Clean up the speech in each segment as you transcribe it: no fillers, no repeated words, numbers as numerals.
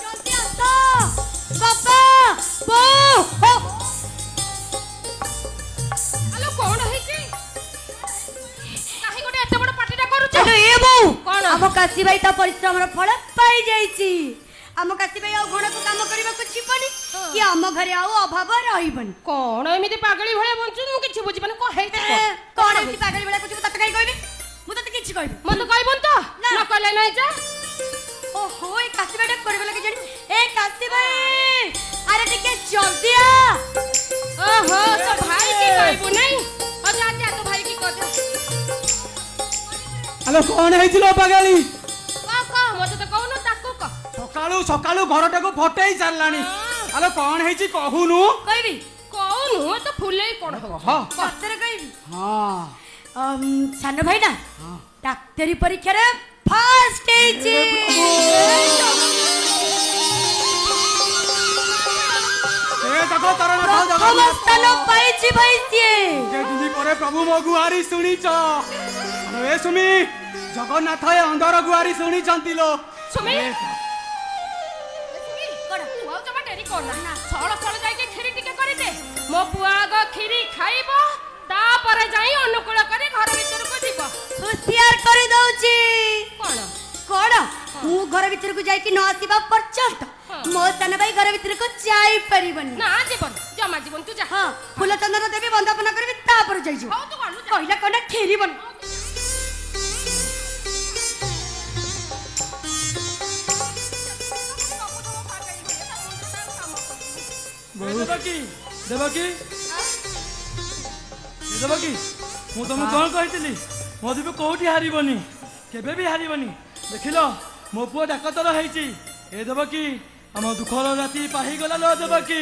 जल्दी आस बाबा बो हेलो कोन है छी काहे गोटे एते बड़ पार्टीटा करू हेलो ए बो कोन हम काशी भाई ता परिश्रमर फल पाई जाईची हम काशी भाई आ घोड़ा को काम करबा को छिपनी कि हम घरे आउ अभाव रहिबनी कोन एमिति पागली भळे बंचु मु किछि बुझि पाने को हेइ कौन एमती पागल बेला कुछ तत कहि कहबी मु तत किछि कहबी मते कहबन तो न कहले नै जा ओहो ए काशी भाई करबे लगे जानी ए काशी भाई अरे टिके जल्दी आ ओहो तो भाई की कहबो नै अच्छा जा तो भाई की कह हेलो कौन है पागाली का मते तो कहू न ताको का सकाळू सकाळू घरटा को फटेई चाललानी हेलो कौन है कहूनु कहबी कहू तो फुले कोन हो हां सତରେ कहबी हां सानो भाई ना डाक्टरी परीक्षा रे फर्स्ट ହେଇଛି ए जगो तरण खाओ जगो प्रथम ସ୍ଥାନ ପାଇଛି ଭାଇ ସିଏ के दिनी परे प्रभु मो गुहारी सुनिच ए सुमी जगन्नाथ ए अंदर गुहारी सुनी चंतिलो सुमी कोड तू आउ जमा डेरी कोन ना छळ छळ जाई के खिरी टिके करि दे मो पुआ ग खिरी खाइबो तापर जाई अनुकूल करी घर भीतर को जीव होशियार କରି ଦଉଛି कोन कोड ମୁଁ ଘର ଭିତରକୁ ଯାଇକି ନ ଆସିବା ପର୍ଯ୍ୟନ୍ତ ମୋ ସାନ ଭାଇ ଘର ଭିତରକୁ ଯାଇ ପାରିବନି ना जीवन जमा जीवन तू जा ହଁ ଫୁଲ ଚନ୍ଦନ ଦେବି ବନ୍ଦାପନା କରିବି ତାପରେ ଯାଇଯିବ हौ तू गलु जा କହିଲା କଣ କ୍ଷୀରିବନି देवकी देवकी देवकी मु तुम कौन कही मो दीप कौटी हारबनी केबे भी हारबनी देखिल मो पुओ डाकतर है ए देवकी आम दुखर राति पाहीगला लो देवकी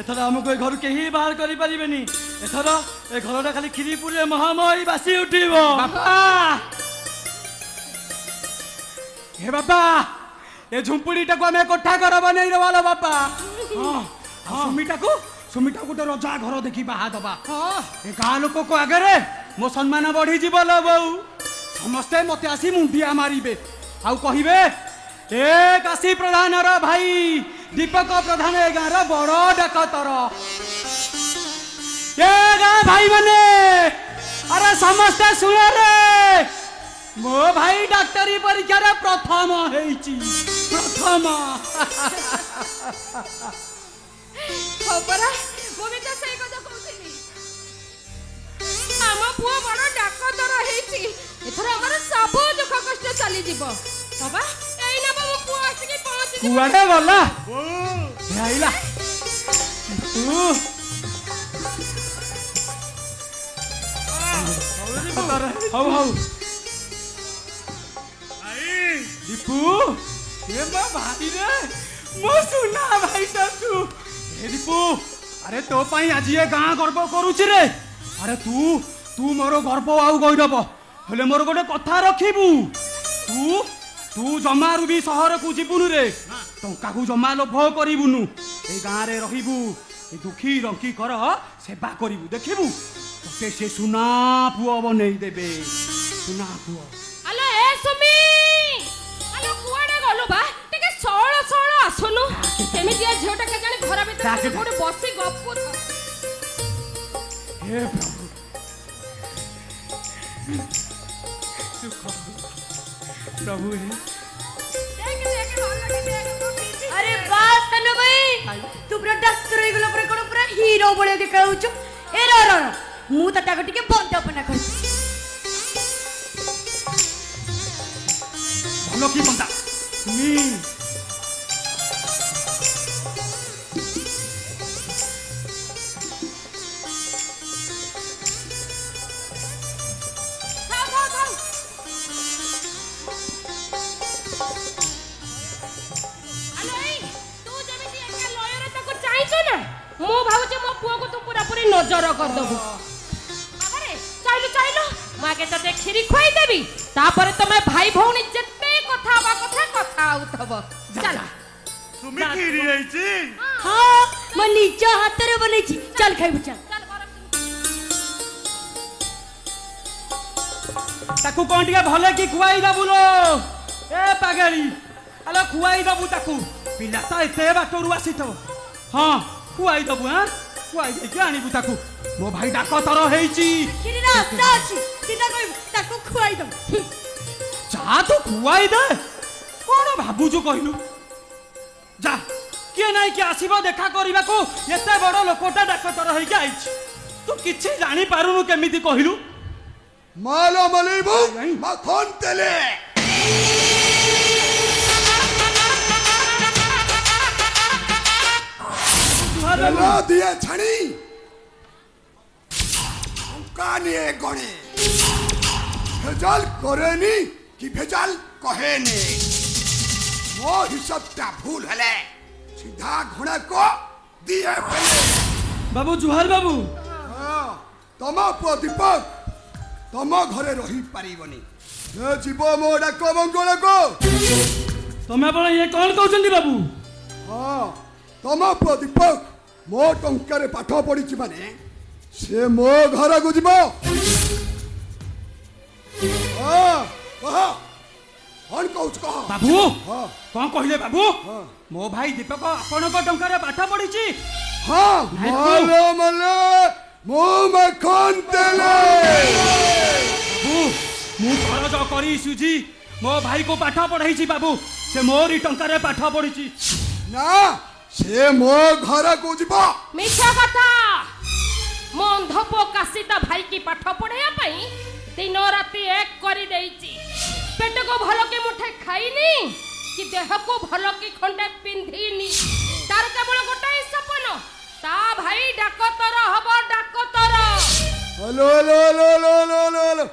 एथर आमको ए घर कहीं बाहर करि परिबेनी एथर ए घरटा खाली खिरीपुर महामही बासी उठिब बापा हे बापा ए झुंपुड़ीटा को आम कोठा घर बनै रवालो बापा हां सुमिटा गोटे रजा घर देखी बाहा दबा ए गाँ लोक को आगे मो सम्मान बढ़ी जीव लो बऊ समस्ते मते आसी मुंडिया मारिबे आउ कहिबे ए काशी प्रधान रो भाई दीपक प्रधान ए गाँ रो बड़ डाकतर ए गाँ भाई माने अरे समस्ते सुन रे मो भाई डाक्टरी परीक्षा रे प्रथम हेची प्रथम खबरा मो भी तो सही कथा कहउथिली आमा पुआ बड़ डाकतर हेची एथरा हमर सब दुख कष्ट चली जीव बाबा एई ना मो पुआ आसी के पहुंच जी कुआडे गला आइला हौ हौ दीपू ये बा भाई रे मो सुना भाई तू ए दीपू अरे तो पाई आज ये गाँ गर्व करूची रे अरे तू तू मोर गर्व आउ गौरव हेले मोर गोटे कथा रखिबू तू तू जमारू भी सहर को जीवुनु रे टंका को जमा लोभ करिबुनु ए गाँ रे रहिबू ए दुखी रंकी कर सेवा करिबू देखिबू तते से सुना पुओ बनै देबे सुना पुओ अलो ए सुमी अलो कुआडे गलु बा टिके सोळ सोळ आसुनु केमिति आ झोटा के जाने घर भीतर कोडे बसी गप्पु हे प्रभु प्रभु हे देख देख घर लगे देख अरे बात सानो भाई तू पूरा डाक्टर हो गलो पूरा कोन पूरा हीरो बळे के कहउछु ए रो मु तटा को टिके बंदापना कर भलो की बंदा नी नजर कर दबु बाबारे चाइलो चाइलो मागे तते खिरी खुआई देबी तापरे तमे भाई भौणी जत्ते कथा बा कथा आउथब चल सुमी खिरी आइची हां म निज हाथ रे बनै छी चल खाइबु चल ताकू कोन टिके भले की खुआई दबुलो ए पागली ଆଲୋ ଖୁଆଇ ଦବୁ ତାକୁ ପିଲାଟା ଏତେ ବାଟରୁ ଆସିଥିବ ହଁ ଖୁଆଇ ଦବୁ ହଁ ଖୁଆଇ ଦେଇକି ଆଣିବୁ ତାକୁ ମୋ ଭାଇ ଡାକ ତର ହେଇଛି କ୍ଷୀରିର ଆଶା ଅଛି ସିଧା କହିବୁ ତାକୁ ଖୁଆଇ ଦବୁ ଯା ତୁ ଖୁଆଇ ଦେ କଣ ଭାବୁଛୁ କହିଲୁ ଯା କିଏ ନାଇଁ କିଏ ଆସିବ ଦେଖା କରିବାକୁ ଏତେ ବଡ ଲୋକଟା ଡାକ ତର ହେଇକି ଆଇଛି ତୁ କିଛି ଜାଣିପାରୁନୁ କେମିତି କହିଲୁ मालो मलीबू मखन तेले तेला दिए छणी कानिए गणे भेजाल करेनी कि भेजाल कहेनी मो हिसाबटा भूल हले सीधा घोड़ा को दिए फेले बाबू जुहार बाबू तमा पुआ दीपक तम घरे रही पारिबनी जे जीव मो डाक मंगल को तमे आपण ये कौन कहउछंदी बाबू हाँ तम पुआ दीपक मो टंकारे पाठ पढ़ी माने से मो घर को जीव हाँ कह कौन कहूछ कह बाबू हाँ कौन कहले बाबू हाँ मो भाई दीपक आपणक टंकारे पाठ पढ़िछि हाँ नहीं तो। मालो मले मो मखन तेले बाबू मु खरच करी सुजी मो भाई को पाठ पढ़ाई बाबू से मोरी टंकारे पाठ पढ़ी ना से मो घर को जीव ମିଛ କଥା ମୋ ଅନ୍ଧପ କାଶିତା ଭାଇ କି ପାଠ ପଢେଇବା ପାଇଁ ଦିନ ରାତି ଏକ କରି ଦେଇଛି ପେଟକୁ ଭଲ କି ମୁଠେ ଖାଇନି କି ଦେହକୁ ଭଲ କି ଖଣ୍ଡେ ପିନ୍ଧିନି ତାର କେବଳ ଗୋଟାଏ ସପନ ତା ଭାଇ ଡାକତର ହବ doctor hello hello hello hello hello hello hello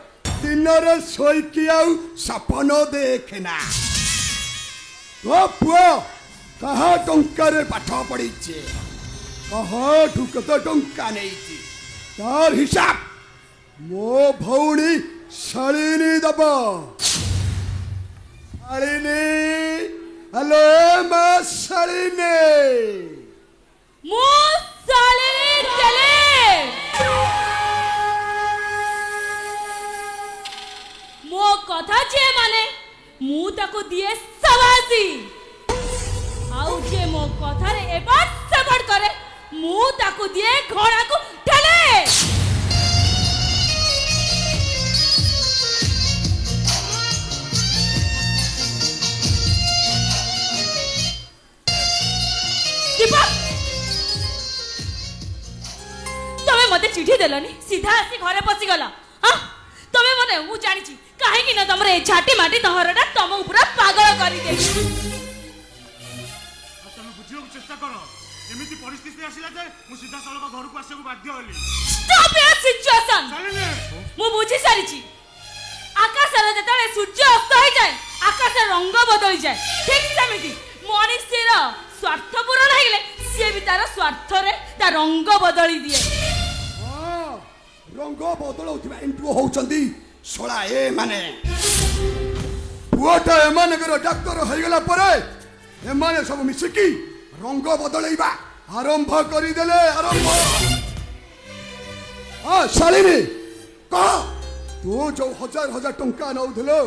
दिन रे सोईकी आउ सपन देखना तो पुओ कहा टंका रे पाठ पढ़ी कहा ठुकत टंका नहीं तार हिसाब मो भौणी शालिनी दब शालिनी हेलो मा शालिनी ମୁଁ ଶାଳିନୀ ତେଲେ ମୋ କଥା ଯେ ମାନେ ମୁଁ ତାକୁ ଦିଏ ସବାସି ଆଉ ଯେ ମୋ କଥାରେ ଏବାର ସେବଡ କରେ ମୁଁ ତାକୁ ଦିଏ ଘୋଡ଼ାକୁ ଠେଲେ ଦୀପକ ତମେ ମତେ ଚିଠି ଦେଲନି ସିଧା ଆସି ଘରେ ପଶିଗଲ ହଁ ତମେ ମନେ ମୁଁ ଜାଣିଛି କାହିଁକି ନା ତମର ଏ ଝାଟି ମାଟି ଦହରଟା ତମ ଉପରେ ପାଗଳ କରିଦେଇଛି ତମେ ବୁଝିବାକୁ ଚେଷ୍ଟା କର ଏମିତି ପରିସ୍ଥିତି ଆସିଲା ଯେ ମୁଁ ସିଧାସଳଖ ଘରକୁ ଆସିବାକୁ ବାଧ୍ୟ ହେଲି Stop your situation! ଚାଲିଲେ ମୁଁ ବୁଝି ସାରିଛି ଆକାଶରେ ଯେତେବେଳେ ସୂର୍ଯ୍ୟ ଅସ୍ତ ହେଇଯାଏ ଆକାଶର ରଙ୍ଗ ବଦଳିଯାଏ ଠିକ ସେମିତି ମଣିଷର ସ୍ୱାର୍ଥ ପୂରଣ ହେଇଗଲେ ସିଏ ବି ତାର ସ୍ୱାର୍ଥରେ ତା ରଙ୍ଗ ବଦଳି ଦିଏ हाँ, रंग बदलाउथिबा एंटु होउचंदी सोळा ए माने पुआटा एमानकर डाक्टर होइगला परे एमाने सब मिसिकी रंग बदलैबा आरंभ करी देले आरंभ हाँ शालिनी कह तू जो हजार हजार टंका नउथलो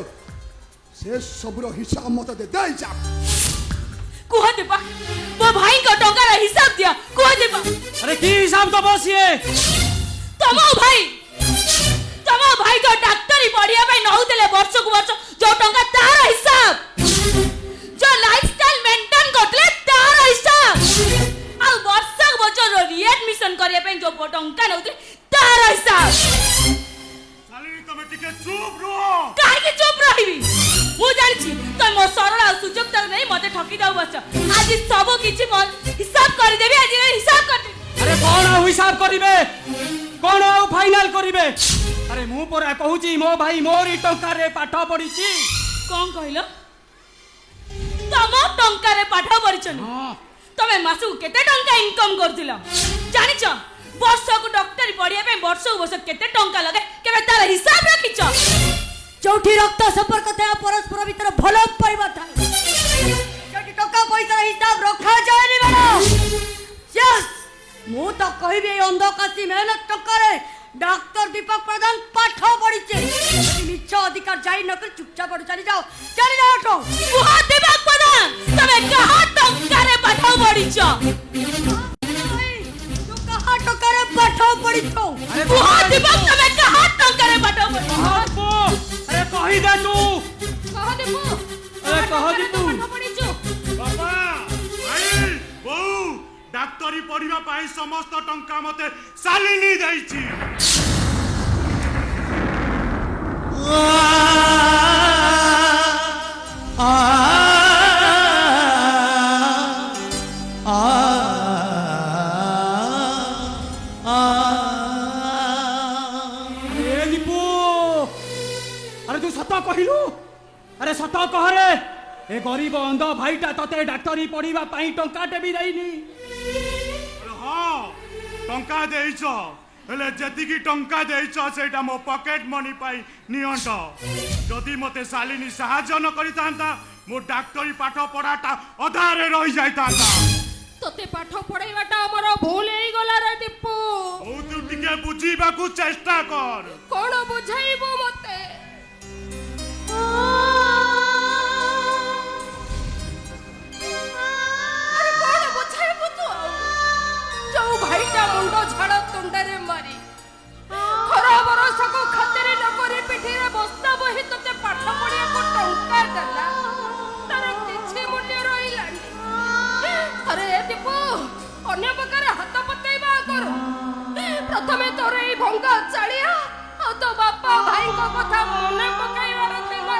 से सबरो हिसाब मते दे दे हिसाब କୁହ ଦୀପା ମୋ ଭାଇଙ୍କ ଟଙ୍କାର ହିସାବ ଦିଅ କୁହ ଦୀପା अरे की हिसाब दब सीए ତମ ଭାଇ ଯୋଉ ଡାକ୍ତରୀ ପଢିବା ପାଇଁ ନଉଥିଲେ ବର୍ଷକୁ ବର୍ଷ ଯୋଉ ଟଙ୍କା ତାର ହିସାବ ଯୋଉ ଲାଇଫଷ୍ଟାଇଲ ମେଣ୍ଟେନ କରୁଥିଲେ ତାର ହିସାବ ଆଉ ବର୍ଷକୁ ବର୍ଷ ରିଆଡମିସନ କରିବା ପାଇଁ ଯୋଉ ଟଙ୍କା ନଉଥିଲେ ତାର ହିସାବ ଚାଲିଲେ ତମେ ଟିକେ ଚୁପ୍ ରୁହ କାହିଁକି ଚୁପ ରହିବି ମୁଁ ଜାଣିଛି ତମେ ମୋ ସରଳ ଆଉ ସୁଯୋଗତାକୁ ନେଇ ମତେ ଠକି ଦଉ ବସ ଆଜି ସବୁ କିଛି ହିସାବ କରିଦେବି ଆଜି ହିସାବ କରିଦେବି अरे कौन आउ हिसाब करिवे कौन आउ फाइनल करिवे अरे मु परा कहूची मो भाई मोरी टंका रे पाठ पढ़िछि କଣ କହିଲ ତମ ଟଙ୍କାରେ ପାଠ ପଢିଛନି हां ତମେ ମାସକୁ କେତେ ଟଙ୍କା ଇନକମ କରୁଥିଲ ଜାଣିଛ ବର୍ଷକୁ ଡକ୍ଟରୀ ପଢିବା ପାଇଁ ବର୍ଷକୁ ବର୍ଷ କେତେ ଟଙ୍କା ଲଗେ କେବେ ତାର ହିସାବ ରଖିଛ ଯୋଉଠି ରକ୍ତ ସମ୍ପର୍କ ଥାଏ ପରସ୍ପର ଭିତରେ ଭଲ ପାଇବା ଥାଏ ସେଠି ଟଙ୍କା ପଇସାର ହିସାବ ରଖାଯାଏନି ମ୍ୟାଡମ ୟେସ୍ ମୁଁ ତ କହିବି ଏଇ ଅନ୍ଧକାଶୀ ମେହନତ ଟଙ୍କାରେ ଡାକ୍ତର ଦୀପକ ପ୍ରଧାନ ପାଠ ପଢିଛେ ଯଦି ମିଛ ଅଧିକାର ଜାରି ନ କରି ଚୁପଚାପ ଚାଲି ଯାଅ କୁହ ଦୀପକ ପ୍ରଧାନ ପଡ଼ିଛୁ ଆରେ କୁହ ଦୀପକ ତମେ କାହା ଟଙ୍କାରେ ପାଠ ପଢିଛ ଦୀପୁ ଆରେ କହିଦେ ତୁ କହ ଦୀପୁ ଆରେ କହ ଦୀପୁ ପାଠ ପଢିଛୁ ବାପା ଭାଇ ବୋଉ ଡାକ୍ତରୀ ପଢିବା ପାଇଁ ସମସ୍ତ ଟଙ୍କା ମତେ ଶାଲିନୀ ଦେଇଛି। আরে দীপু আরে তুই সত কহিলু আরে সত কহরে এ গরিব অন্ধ ভাইটা ততে ডাক্তারি পড়িবা পাই টঙ্কাটে বি দেইনি আরে হ্যাঁ টঙ্কা ଦେଇଛ ହେଲେ ଯେତିକି ଟଙ୍କା ଦେଇଛ ସେଇଟା ମୋ ପକେଟ ମନି ପାଇଁ ନିଅଣ୍ଟ। ଯଦି ମତେ ଶାଲିନୀ ସାହାଯ୍ୟ ନ କରିଥାନ୍ତା ମୋ ଡାକ୍ତରୀ ପାଠ ପଢାଟା ଅଧାରେ ରହିଯାଇଥାନ୍ତା। ତତେ ପାଠ ପଢେଇବାଟା ଆମର ଭୁଲ ହେଇଗଲା ରେ ଦୀପୁ ହଉ ତୁ ଟିକେ ବୁଝିବାକୁ ଚେଷ୍ଟା କର। କଣ ବୁଝାଇବୁ ମତେ ଆରେ କଣ ବୁଝାଇବୁ ତୁ ଯୋଉ ଭାଇଟା ମୁଣ୍ଡ ଝାଡ ତୁଣ୍ଡରେ ମାରି ଖରା ବରଷକୁ ଖାତିରେ ନ କରି ପିଠିରେ ବସ୍ତା ବହି ତତେ ପାଠ ପଢିବାକୁ ଟଙ୍କା ଦେଲା ତାର କିଛି ମୂଲ୍ୟ ରହିଲାନି। ଆରେ ଦୀପୁ ଅନ୍ୟ ପ୍ରକାର ହାତ ପତେଇବା ଆଗରୁ ପ୍ରଥମେ ତୋର ଏଇ ଭଙ୍ଗା ଚାଳିଆ ଆଉ ତୋ ବାପା ଭାଇଙ୍କ କଥା ମନେ ପକାଇବାର ଥିଲା।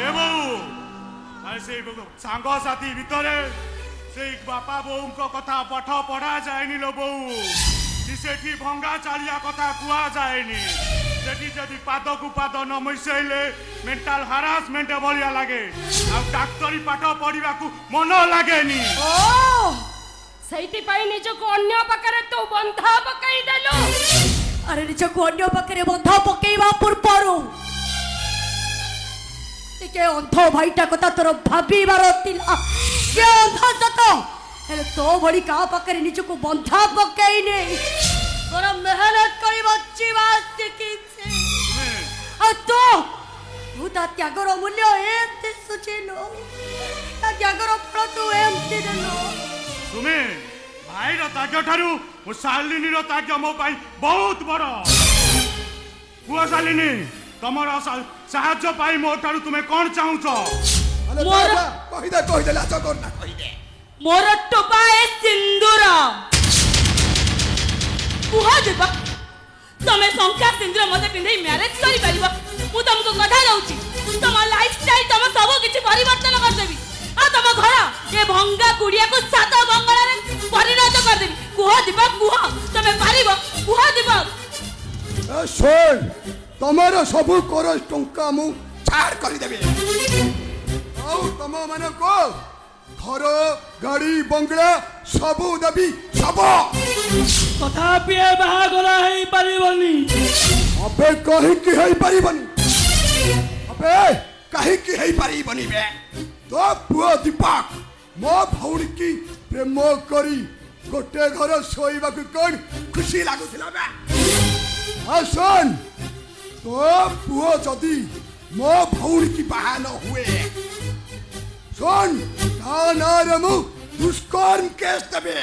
ଏ ବୋଉ ଆରେ ସେଇ ସାଙ୍ଗସାଥି ଭିତରେ ସେଇ ବାପା ବୋଉଙ୍କ କଥା ପାଠ ପଢା ଯାଏନି ଲୋ ବୋଉ କି ସେଠି ଭଙ୍ଗା ଚାଳିଆ କଥା କୁହାଯାଏନି। ସେଠି ଯଦି ପାଦକୁ ପାଦ ନ ମିଶେଇଲେ ମେଣ୍ଟାଲ ହାରାସମେଣ୍ଟ ଭଳିଆ ଲାଗେ ଆଉ ଡାକ୍ତରୀ ପାଠ ପଢିବାକୁ ମନ ଲାଗେନି। ଓ ସେଇଥିପାଇଁ ନିଜକୁ ଅନ୍ୟ ପାଖରେ ତୁ ବନ୍ଧା ପକାଇ ଦେଲୁ। ଆରେ ନିଜକୁ ଅନ୍ୟ ପାଖରେ ବନ୍ଧା ପକେଇବା ପୂର୍ବରୁ ଟିକେ ଅନ୍ଧ ଭାଇଟା କଥା ତୋର ଭାବିବାର ଥିଲା। ସେ ଅନ୍ଧ ସତ ହେଲେ ତୋ ଭଳି କାହା ପାଖରେ ନିଜକୁ ବନ୍ଧା ପକେଇନି ତୋର ମେହନତ କରି ବଞ୍ଚିବା ଶିଖିଛି। ଆଉ ତୁ ତା ତ୍ୟାଗର ମୂଲ୍ୟ ଏମିତି ସୁଝିଲୁ ତା ତ୍ୟାଗର ଫଳ ତୁ ଏମିତି ଦେଲୁ। ତୁମେ ଭାଇର ତ୍ୟାଗ ଠାରୁ ମୋ ଶାଲିନୀର ତ୍ୟାଗ ମୋ ପାଇଁ ବହୁତ ବଡ। କୁହ ଶାଲିନୀ ତମର ସାହାଯ୍ୟ ପାଇଁ ମୋ ଠାରୁ ତୁମେ କଣ ଚାହୁଁଛ? କହିଦେ ଲାଜ କରନା କହିଦେ। ମୋର ଟୋପାଏ ସିନ୍ଦୁର କୁହ ଦେବ ତମେ ଶଙ୍ଖା ସିନ୍ଦୁର ମତେ ପିନ୍ଧେଇ ମ୍ୟାରେଜ କରିପାରିବ। ମୁଁ ତମକୁ କଥା ଦଉଛି ତମ ଲାଇଫଷ୍ଟାଇଲ ତମ ସବୁ କିଛି ପରିବର୍ତ୍ତନ କରିଦେବି ଆଉ ତମ ଘର ଏ ଭଙ୍ଗା କୁଡିଆକୁ ସାତ ବଙ୍ଗଳାରେ ପରିଣତ କରିଦେବି। କୁହ ଦିବ କୁହ ତମେ ପାରିବ କୁହ ଦିବ। ଶୁଣ ତମର ସବୁ କର ଟଙ୍କା ମୁଁ ଛାଡ଼ କରିଦେବି ଆଉ ତମ ମାନଙ୍କୁ ଘର ଗାଡି ବଙ୍ଗଳା ସବୁ ଦେବି ସବୁ। ତଥାପି ଏ ବାହାଘର ହେଇପାରିବନି। ଅବେ କାହିଁକି ହେଇପାରିବନି କାହିଁକି ହେଇପାରିବନି ବେ? ତୋ ପୁଅ ଦୀପକ ମୋ ଭଉଣୀ କି ପ୍ରେମ କରି ଗୋଟେ ଘର ଶୋଇବାକୁ କଣ ଖୁସି ଲାଗୁଥିଲା ବେ? ଶୁଣ ତୋ ପୁଅ ଯଦି ମୋ ଭଉଣୀ କି ବାହା ନ ହୁଏ ଶୁଣ ତା ନାଁରେ ମୁଁ ଦୁଷ୍କର୍ମ କେସ୍ ଦେବେ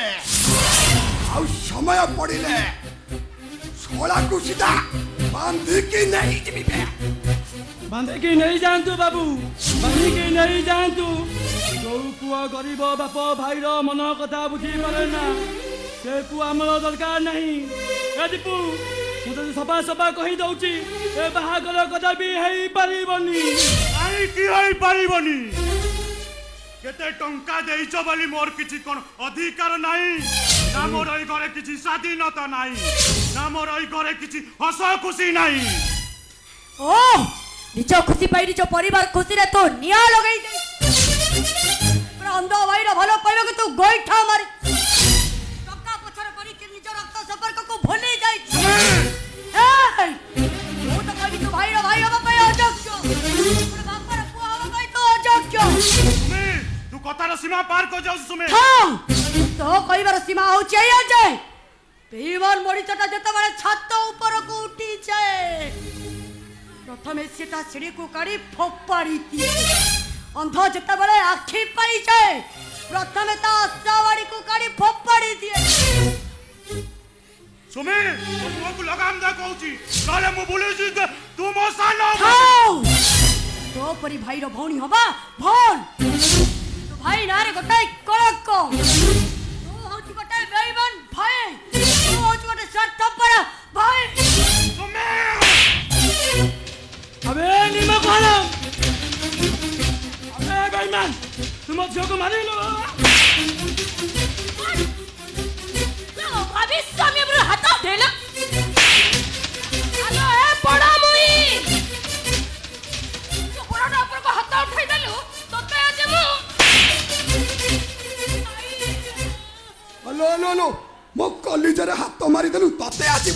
ଆଉ ସମୟ ପଡ଼ିଲେ ଶଳାକୁ ସିଧା ବାନ୍ଧିକି ନେଇଯିବି ବେ। ବାନ୍ଧିକି ନେଇ ଯାଆନ୍ତୁ ବାବୁ ବାନ୍ଧିକି ନେଇ ଯାଆନ୍ତୁ। ଯୋଉ ପୁଅ ଗରିବ ବାପ ଭାଇର ମନ କଥା ବୁଝିପାରେ ନା ସେ ପୁଅ ଆମର ଦରକାର ନାହିଁ। ଏ ଦୀପୁ ମୁଁ ତତେ ସଫା ସଫା କହି ଦଉଛି ଏ ବାହାଘର କଥା ବି ହେଇପାରିବନି। କାହିଁକି ହେଇପାରିବନି? କେତେ ଟଙ୍କା ଦେଇଛ ବୋଲି ମୋର କିଛି କଣ ଅଧିକାର ନାହିଁ ନା ମୋର ଏଇ ଘରେ କିଛି ସ୍ୱାଧୀନତା ନାହିଁ ନା ମୋର ଏଇ ଘରେ କିଛି ହସ ଖୁସି ନାହିଁ। ଓ ନିଜ ଖୁସି ପାଇଁ ନିଜ ପରିବାର ଖୁସିରେ ତୁ ନିଆଁ ଲଗେଇ ଦେଇ ଅନ୍ଧ ଭାଇର ଭଲ ପାଇବାକୁ ତୁ ଗୋଇଠା ମାରି ଟଙ୍କା ପଛରେ ପଡ଼ିକି ନିଜ ରକ୍ତ ସମ୍ପର୍କକୁ ଭୁଲି ଯାଇଛୁ। ମୁଁ ତ କହିବି ତୁ ଭାଇର ଭାଇ ହବା ପାଇଁ ଅଯୋଗ୍ୟ ବାପାର ପୁଅ ହବା ପାଇଁ ତୁ ଅଯୋଗ୍ୟ। ତୁ କଥାର ସୀମା ପାର କରି ଯାଉଛୁ ସୁମେ। ତୋ କହିବାର ସୀମା ହଉଛି ଏଇଆ ଯେ ବେଇମାନ ମଣିଷଟା ଯେତେବେଳେ ଛାତ ଉପରକୁ ଉଠିଯାଏ ପ୍ରଥମେ ସେ ତା ସିଡ଼ିକୁ କାଢି ଫୋପାଡ଼ି ଦିଏ। ଅନ୍ଧ ଯେତେବେଳେ ଆଖି ପାଇଯାଏ प्रथमे ता असावाड़ी को काढ़ी फोपाड़ी दिए सुमी मुंह को लगाम दे कहूची नाले मु बोली जी तू मो सानो खाओ तो परी भाई रो भौणी हबा भौण तो भाई नारे गोटाई कलक तू होची गोटाई बेईमान भाई तू होची गोटे स्वार्थपर भाई सुमी अबे निमा कोला अबे बेईमान तुम झियो को मारिलो अभी स्वामी पर हाथ देला हेलो ए बड़ा मुई तो बड़ा ऊपर को हाथ उठाई देलु तते आज मु हलो लो लो मो कलिजरे हाथ मारी देलु तते आजी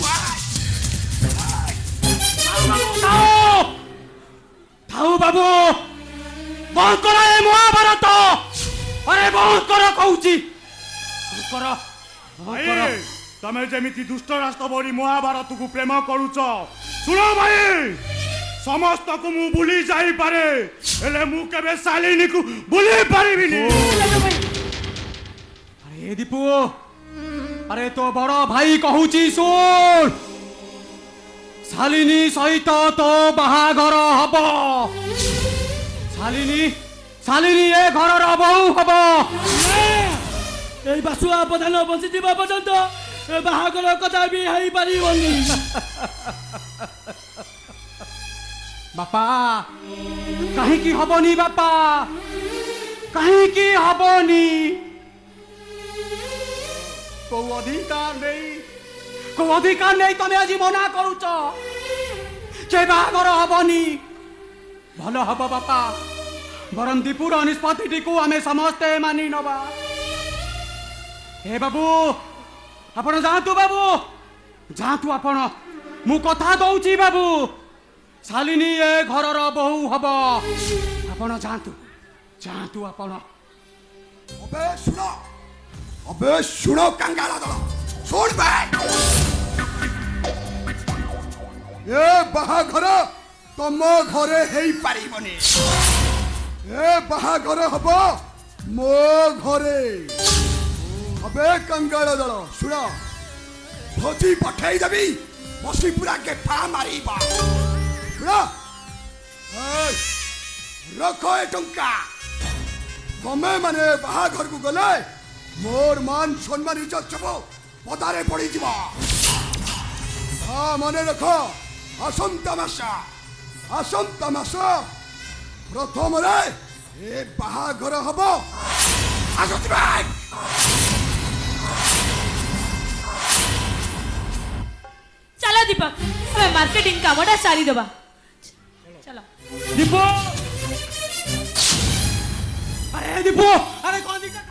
थाऊ बाबू बंद करो ए महाभारत अरे बंद करो कहूची बंद करो भाई तमे जेमिति दुष्ट राष्ट्र बड़ी महाभारत को प्रेम करूच सुनो भाई समस्त को मु भूली जाई पारे एले मु केबे सालिनी को भूली पारिबिनी अरे दीपू अरे तो बड़ भाई कहूची सुन शालिनी सहित तो बाहाघर हब शालिनी शालिनी ए घर बहु हब এই বাসুয়া প্রধান বঞ্চিত পর্যন্ত বাহাঘর কথা বি হই পারিবনি बापा कहीं की हबनी बापा कहीं की हबनी को अधिकार नहीं तमे आज मना करूच के बाहाघर हबनी भल हब बापा बरम दीपुर निष्पत्ति को आमे समस्ते मानि नबा हे बाबू आपण जातु बाबू जातु आपण मु कथा दउची बाबू शालिनी ए घरर बहु हब आपण जातु जातु आपण अबे सुनो कंगाला दल सुन बे ए बाहाघर तम घरे हेई पारिबनी ए बाहाघर हब मो घरे अबे कंगाल दल सुन भोजी पठेई देबी बसी पूरा गेफा मारिबा सुन रखो ए टंका तमे माने बाहाघर को गले मोर मान सम्मान इज्जत सब पदारे पड़ी जीवा हाँ मने रख आसंता मास प्रथम रे ए बाहाघर हब आसती भाई चलो दीपक हमें मार्केटिंग का बड़ा सारी दबा चलो दीपू अरे दीपू अरे कौन दिखा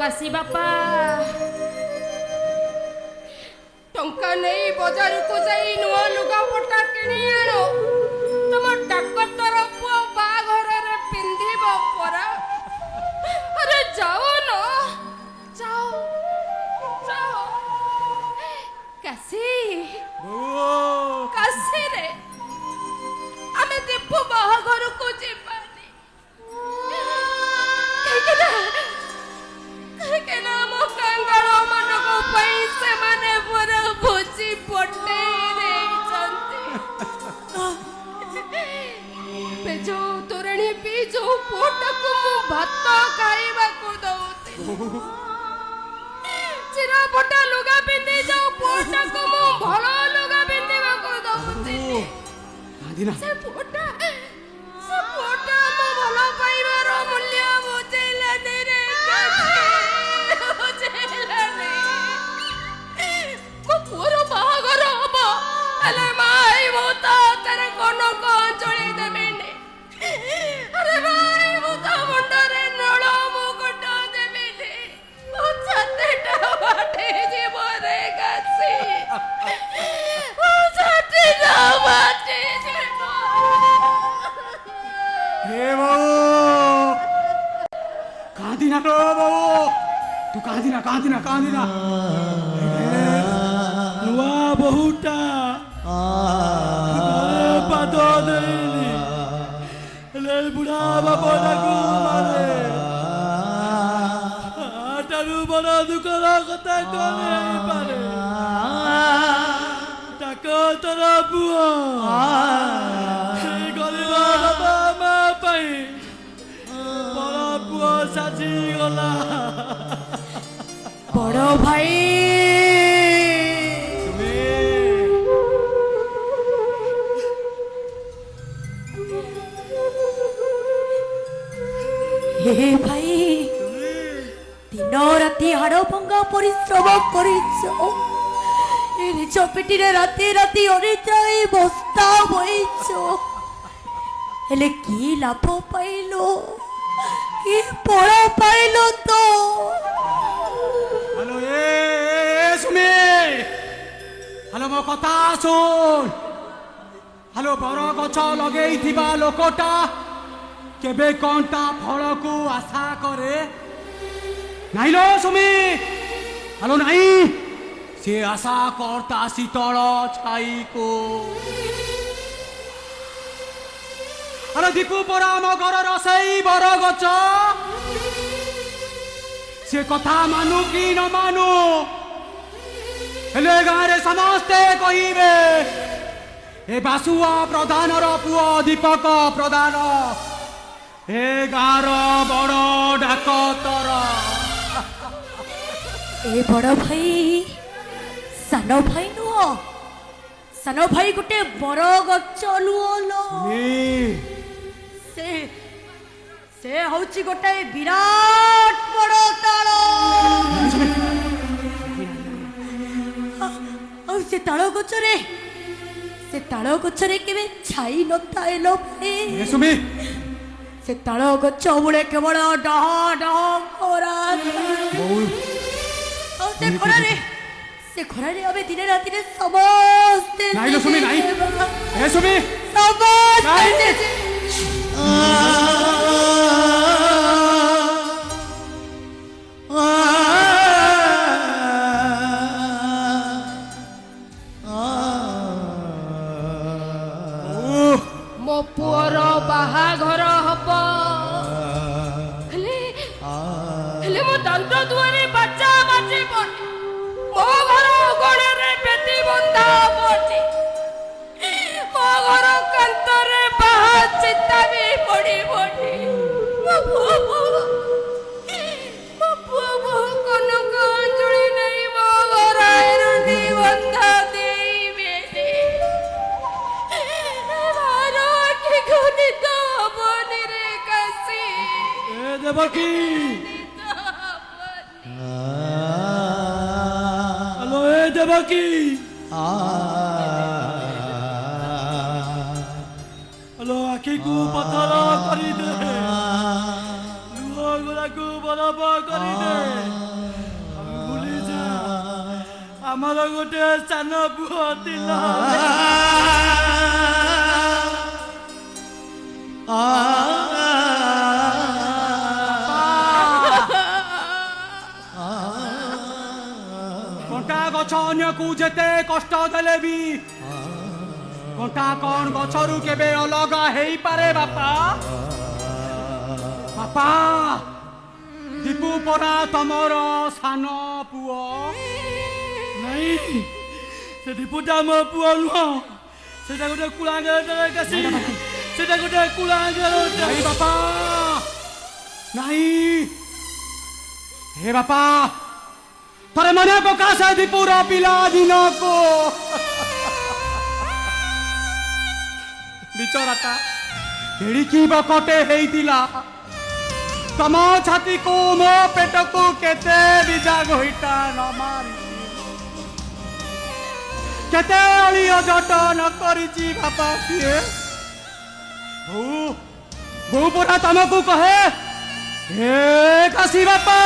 काशी बापा टंका नहीं बाजार को जाई नुआ लुगा फटा किनी आनो तुम डाक्टर पुआ बाघर रे पिंधिब परा अरे जाओ न जाओ जाओ काशी काशी रे हमें दीपू बाघर को जीवानी के नाम कंगाल मन को पैसे माने पर भोजी पटे रे चंती पेजो तोरणी पीजो पोट को मु भात खाइबा को दउती चिरा पोटा लुगा पिंदी जाओ पोट को मु भलो लुगा पिंदीबा को दउती आदिना से पोटा मु भलो पाइबार मूल्य बुझैला नै रे पुअर बाहाघर हम हेले माई मु तो तेरे कोन को चली देबेनी अरे माई मु तो मुंडरे नळ मुकुट देबेनी मु छातेटा बाटे जीव रे गासी मु छातेटा बाटे जीव କାନ୍ଦିନା ନୂଆ ବହୁଟା ଘରେ ପାଦ ଦେଇନି ହେଲେ ବୁଢା ବାପଟାକୁ ମାରେ ଠାରୁ ବଡ ଦୁଃଖର କଥା କଣ ହେଇପାରେ ତାକ ତୋର ପୁଅ ଗରିବ ବାପା ମା ପାଇଁ ବଡ ପୁଅ ସାଜିଗଲା বড় ভাই হে ভাই দিন রাতি হাড় ভঙ্গা পরিশ্রম করিছ নিজ পেটিরে রাতে রাতি অনিদ্রায় বস্তা বইছ হেলে কি লাভ পাইল কি ফল পাইল তো হ্যালো এ সুমি হ্যালো মো কথা শুন হ্যালো বড় গছ লগেইথিবা লোকটা কেবে কোনটা ফলকু আশা করে নাইল সুমি হ্যালো নাই সে আশা কর্তা শীতল ছাইকু আরে দীপু পরা আম ঘরর সেই বড় গছ সে কথা মানু কি ন মানু হেলে গাঁরে সমস্তে কহিবে এ বাসুয়া প্রধানর পুଅ দীপক প্রধান এ গাঁর বড় ডাকতর এ বড় ভাই সান ভাই নুহ সান ভাই গোটে বড় গছ লুহলো সে সে হচ্ছে গোটে বিরাট বড় তাল ଆଉ ସେ ତାଳ ଗଛରେ କେବେ ଛାଇ ନଥାଏ ଲୋ ଭାଇ ସୁମି ସେ ତାଳ ଗଛ ମୂଳେ କେବଳ ଡହ ଡହ ଖରା ଆଉ ସେ ଖରାରେ ଆମେ ଦିନେ ରାତିରେ ସମସ୍ତେ ନାଇଁ ଲୋ ସୁମି ନାଇଁ ଏ ସୁମି ସମସ୍ତେ ମୋ ପୁଅର ବାହାଘର ହବ ହେଲେ ମୋ ଦାଣ୍ଡ ଦୁଆରେ ବାଜା ବାଜିବନି ମୋ ଘର ଗୋଡ଼ରେ ବେଦି ବନ୍ଧା ହବନି ମୋ ଘର କାନ୍ଥରେ ବାହା ଚିତା ବି ପଡ଼ିବନି ମୋ ପୁଅ ବହୁ କନକ ଅଞ୍ଜଳି ନେଇ ମୋ ଘର ଏରୁଣ୍ଡି ବନ୍ଧା ଦେଇବେନି ମୋର ଆଖିକୁ ନିଦ ହବନି ରେ କାଶୀ ଏ ଦେବକୀ ହ୍ୟାଲୋ ଏ ଦେବକୀ ହ୍ୟାଲୋ ଆଖିକୁ ପଥର କରିଦେ ଲୁହ ଗୁଡ଼ାକୁ ବରଫ କରିଦେ ଭୁଲି ଯା ଆମର ଗୋଟେ ସାନ ପୁଅ ଥିଲା କଣ୍ଟା ଗଛ ଅନ୍ୟକୁ ଯେତେ କଷ୍ଟ ଦେଲେ ବି କଣ୍ଟା କଣ ଗଛରୁ କେବେ ଅଲଗା ହେଇପାରେ ବାପା ବାପା ଦୀପୁ ପରା ତମର ସାନ ପୁଅ ନାଇଁ ସେ ଦୀପୁଟା ମୋ ପୁଅ ନୁହଁ ସେଟା ଗୋଟେ କୁଳାଙ୍ଗର କାଶୀ ସେଟା ଗୋଟେ କୁଳାଙ୍ଗର ନାଇଁ ବାପା ନାଇଁ ହେ ବାପା ଥରେ ମନେ ପକା ସେ ଦୀପୁର ପିଲା ଦିନକୁ ବିଚରାଟା ଏଡ଼ିକି ବକଟେ ହେଇଥିଲା ତମ ଛାତିକୁ ମୋ ପେଟକୁ କେତେ ବିଜା ଘୋଇଟା ନ ମାରି କେତେ ଅଳିଅ ଜଟନ କରିଛି ବାପା ସିଏ ବୋଉ ପରା ତମକୁ କହେ ହେ କାଶୀ ବାପା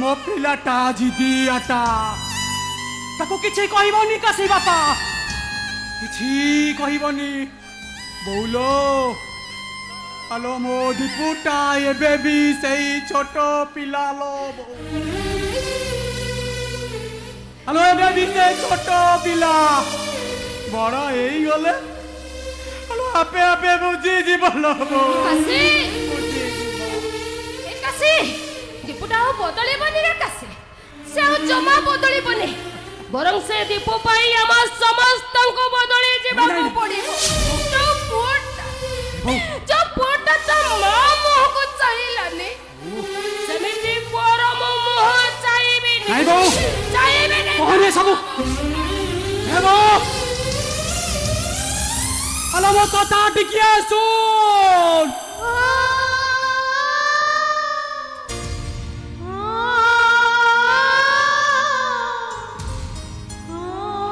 ମୋ ପିଲାଟା ଜିଦିଆଟା ତାକୁ କିଛି କହିବନି କାଶୀ ବାପା କିଛି କହିବନି ବୋଉଲୋ আলো মো দীপুটা এবে বি সেই ছোট পিলা লো আলো এবে বি সেই ছোট পিলা বড় এই গলে আলো আপে আপে বুঝি জীব লো কাশি এ কাশি দীপুটা ଆଉ ବଦଳିବନି ରେ କାଶି ସେ ଆଉ ଜମା ବଦଳିବନି ବରଂ ସେ ଦୀପ ପାଇଁ ଆମ ସମସ୍ତଙ୍କୁ ବଦଳି ଯିବାକୁ ପଡ଼ିବ ଯୋଉ ପୁଅଟା ତା ମା ମୁହଁକୁ ଚାହିଁଲାନି ସେମିତି ପୁଅର ମୁଁ ମୁହଁ ଚାହିଁବିନି ନାଇଁ ବୋଉ ଚାହିଁବିନି କହନି ସବୁ ହେ ବୋଉ ଆଲୋ ମୋ କଥା ଟିକିଏ ଶୁଣ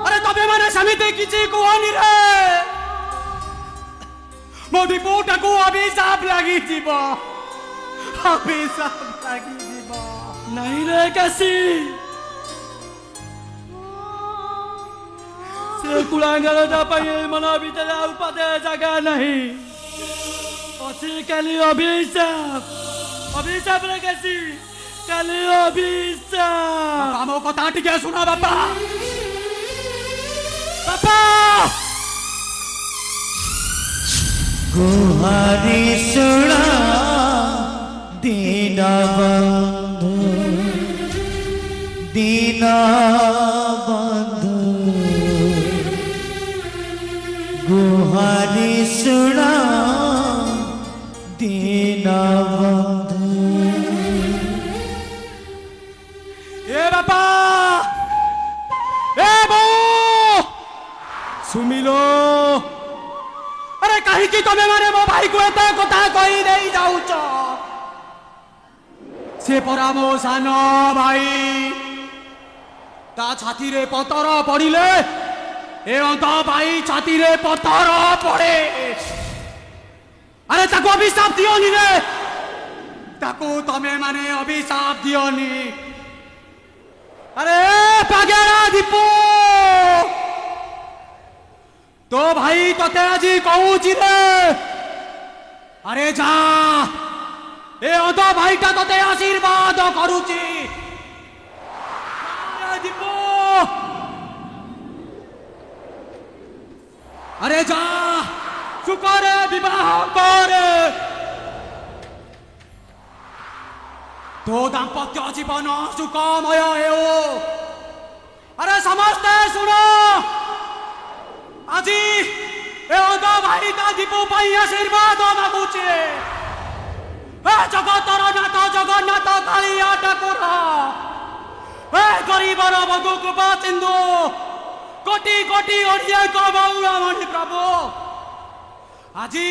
আরে তবে মানে সেমিতে কিছু কুহনি রে ମୋ ଦୀପୁଟାକୁ ଅଭିଶାପ ଲାଗିଯିବ ଅଭିଶାପ ଲାଗିଯିବ नहीं रे काशी से कुलांगलटा पाई मन भीतर आउ पादे जगह नहीं अछि काली अभिशाप अभिशाप रे काशी काली अभिशाप ଆମ କଥା ଟିକେ ଶୁଣ ବାପା ବାପା गुहारी सुना दीना बंधु दीना बंधु गुहारी सुना दीना बंधु ए बापा ए ବୋଉ ସୁମିଲୋ अरे कहीं की तमे मारे मो भाई को एते कथा कही नहीं जाउच से परा मो सानो भाई ता छाती रे पतर पड़िले ए अंत भाई छाती रे पतर पड़े अरे ताको अभिशाप दियोनी रे ताको तमे माने अभिशाप दियोनी अरे पागेरा दीपू तो भाई तते आज कहूची रे अरे जा ए अध भाईटा तते आशीर्वाद करूची दीपू अरे जा सुकर विवाह कर तो दाम्पत्य जीवन सुखमय हेउ अरे समस्ते सुनो আজি এ অদ ভাইটা দীপু পাই আশীর্বাদ মাগুছে এ জগতর নাথ জগন্নাথ কালিয়া ঠাকুর এ গরিবর বধু কৃপা সিন্ধু কোটি কোটি ওড়িয়া গৌরমণি প্রভু আজি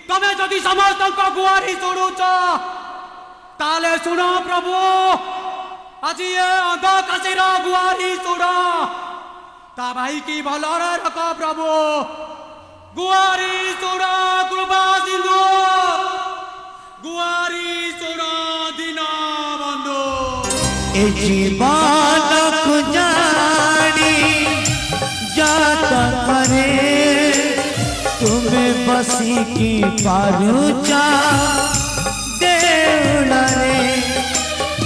তুমি যদি সমস্ত গুয়ারি শুণুছ তাহলে শুণ প্রভু আজি এ অদ কাশীর গুয়ারি শুণ ता भाई की भलरे रख प्रभु गुआरी सुरा कृपा सिंधु गुआरी सुरा दीना बंधु ए जीवन को जानी जाता करे तुम्हें बसी की पारुचा देवला रे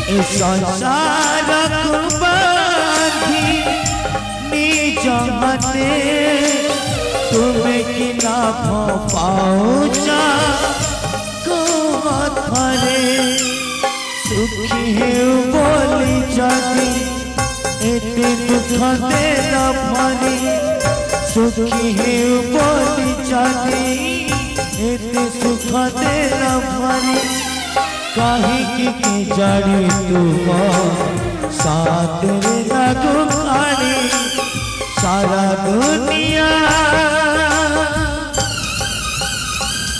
ए संसार को बांधी जमते तुम्हें कि लाभ पाऊचा कुमथरे सुखी है बोली जाती एते दुख दे न भरी सुखी है बोली जाती एते सुख दे न भरी कहीं की जाड़ी तुम साथ लगू खानी सारा दुनिया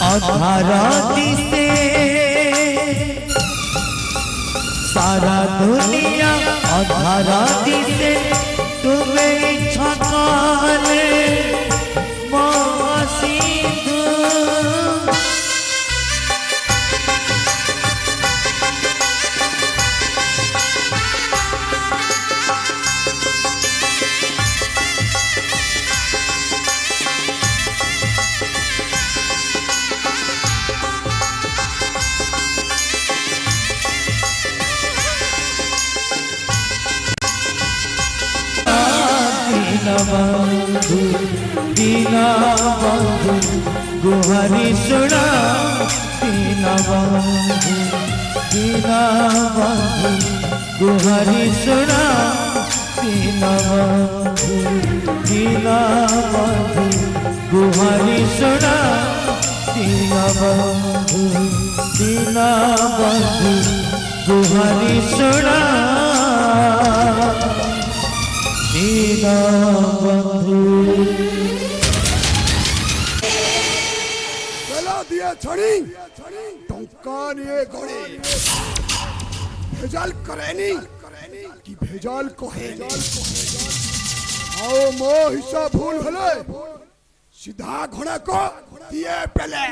अंधार दिसे सारा दुनिया अंधार दिसे तुम्हें इच्छा करे सिंधु দীনবন্ধু দীনবন্ধু গুহারি শুনা দীনবন্ধু দীনবন্ধু গুহারি শুনা দীনবন্ধু দীনবন্ধু গুহারি শুনা দীনবন্ধু দীনবন্ধু গুহারি শুনা দীনবন্ধু বেলা দিয়ে ছড়ি টঙ্কা নিয়ে গড়ে ভেজাল করেনি কি ভেজাল কহেনি आओ मो हिस्सा भूल हले सीधा घोड़ा को दिए पहले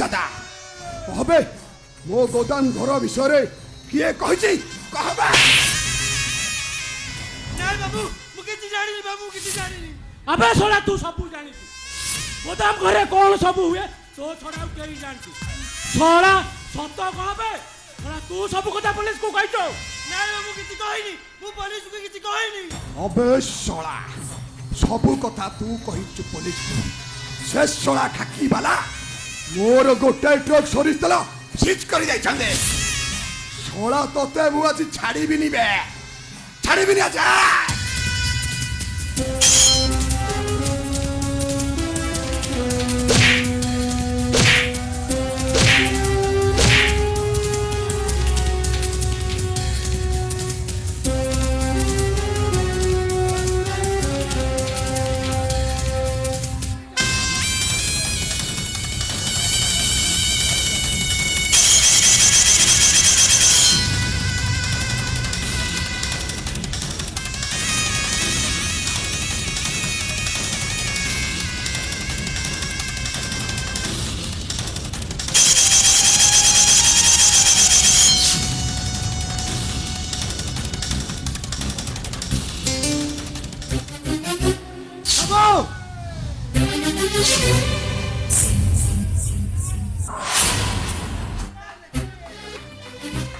दादा कहबे मो गोदाम घर विषय किए कहिछि कहबे ନାଇଁ ବାବୁ ମୁଁ କିଛି ଜାଣିନି ବାବୁ କିଛି ଜାଣିନି ଆବେ ଶଳା ତୁ ସବୁ ଜାଣିଛୁ ଗୋଦାମ ଘରେ କ'ଣ ସବୁ ହୁଏ ତୋ ଛଡା ଆଉ କେହି ଜାଣିଛୁ ଶଳା ସତ କହବେ ଶଳା ତୁ ସବୁ କଥା ପୋଲିସକୁ କହିଛୁ ନାଇଁ ବାବୁ କିଛି କହିନି ମୁଁ ପୋଲିସକୁ କିଛି କହିନି अबे शोला सबु कथा तू कहिछु पुलिस से शोला खाकी वाला मोर गोटे ट्रक सरिस तला सीज करि जाय छंदे शोला तोते मु आज छाड़ी बिनी बे छाड़ी बिनी आजा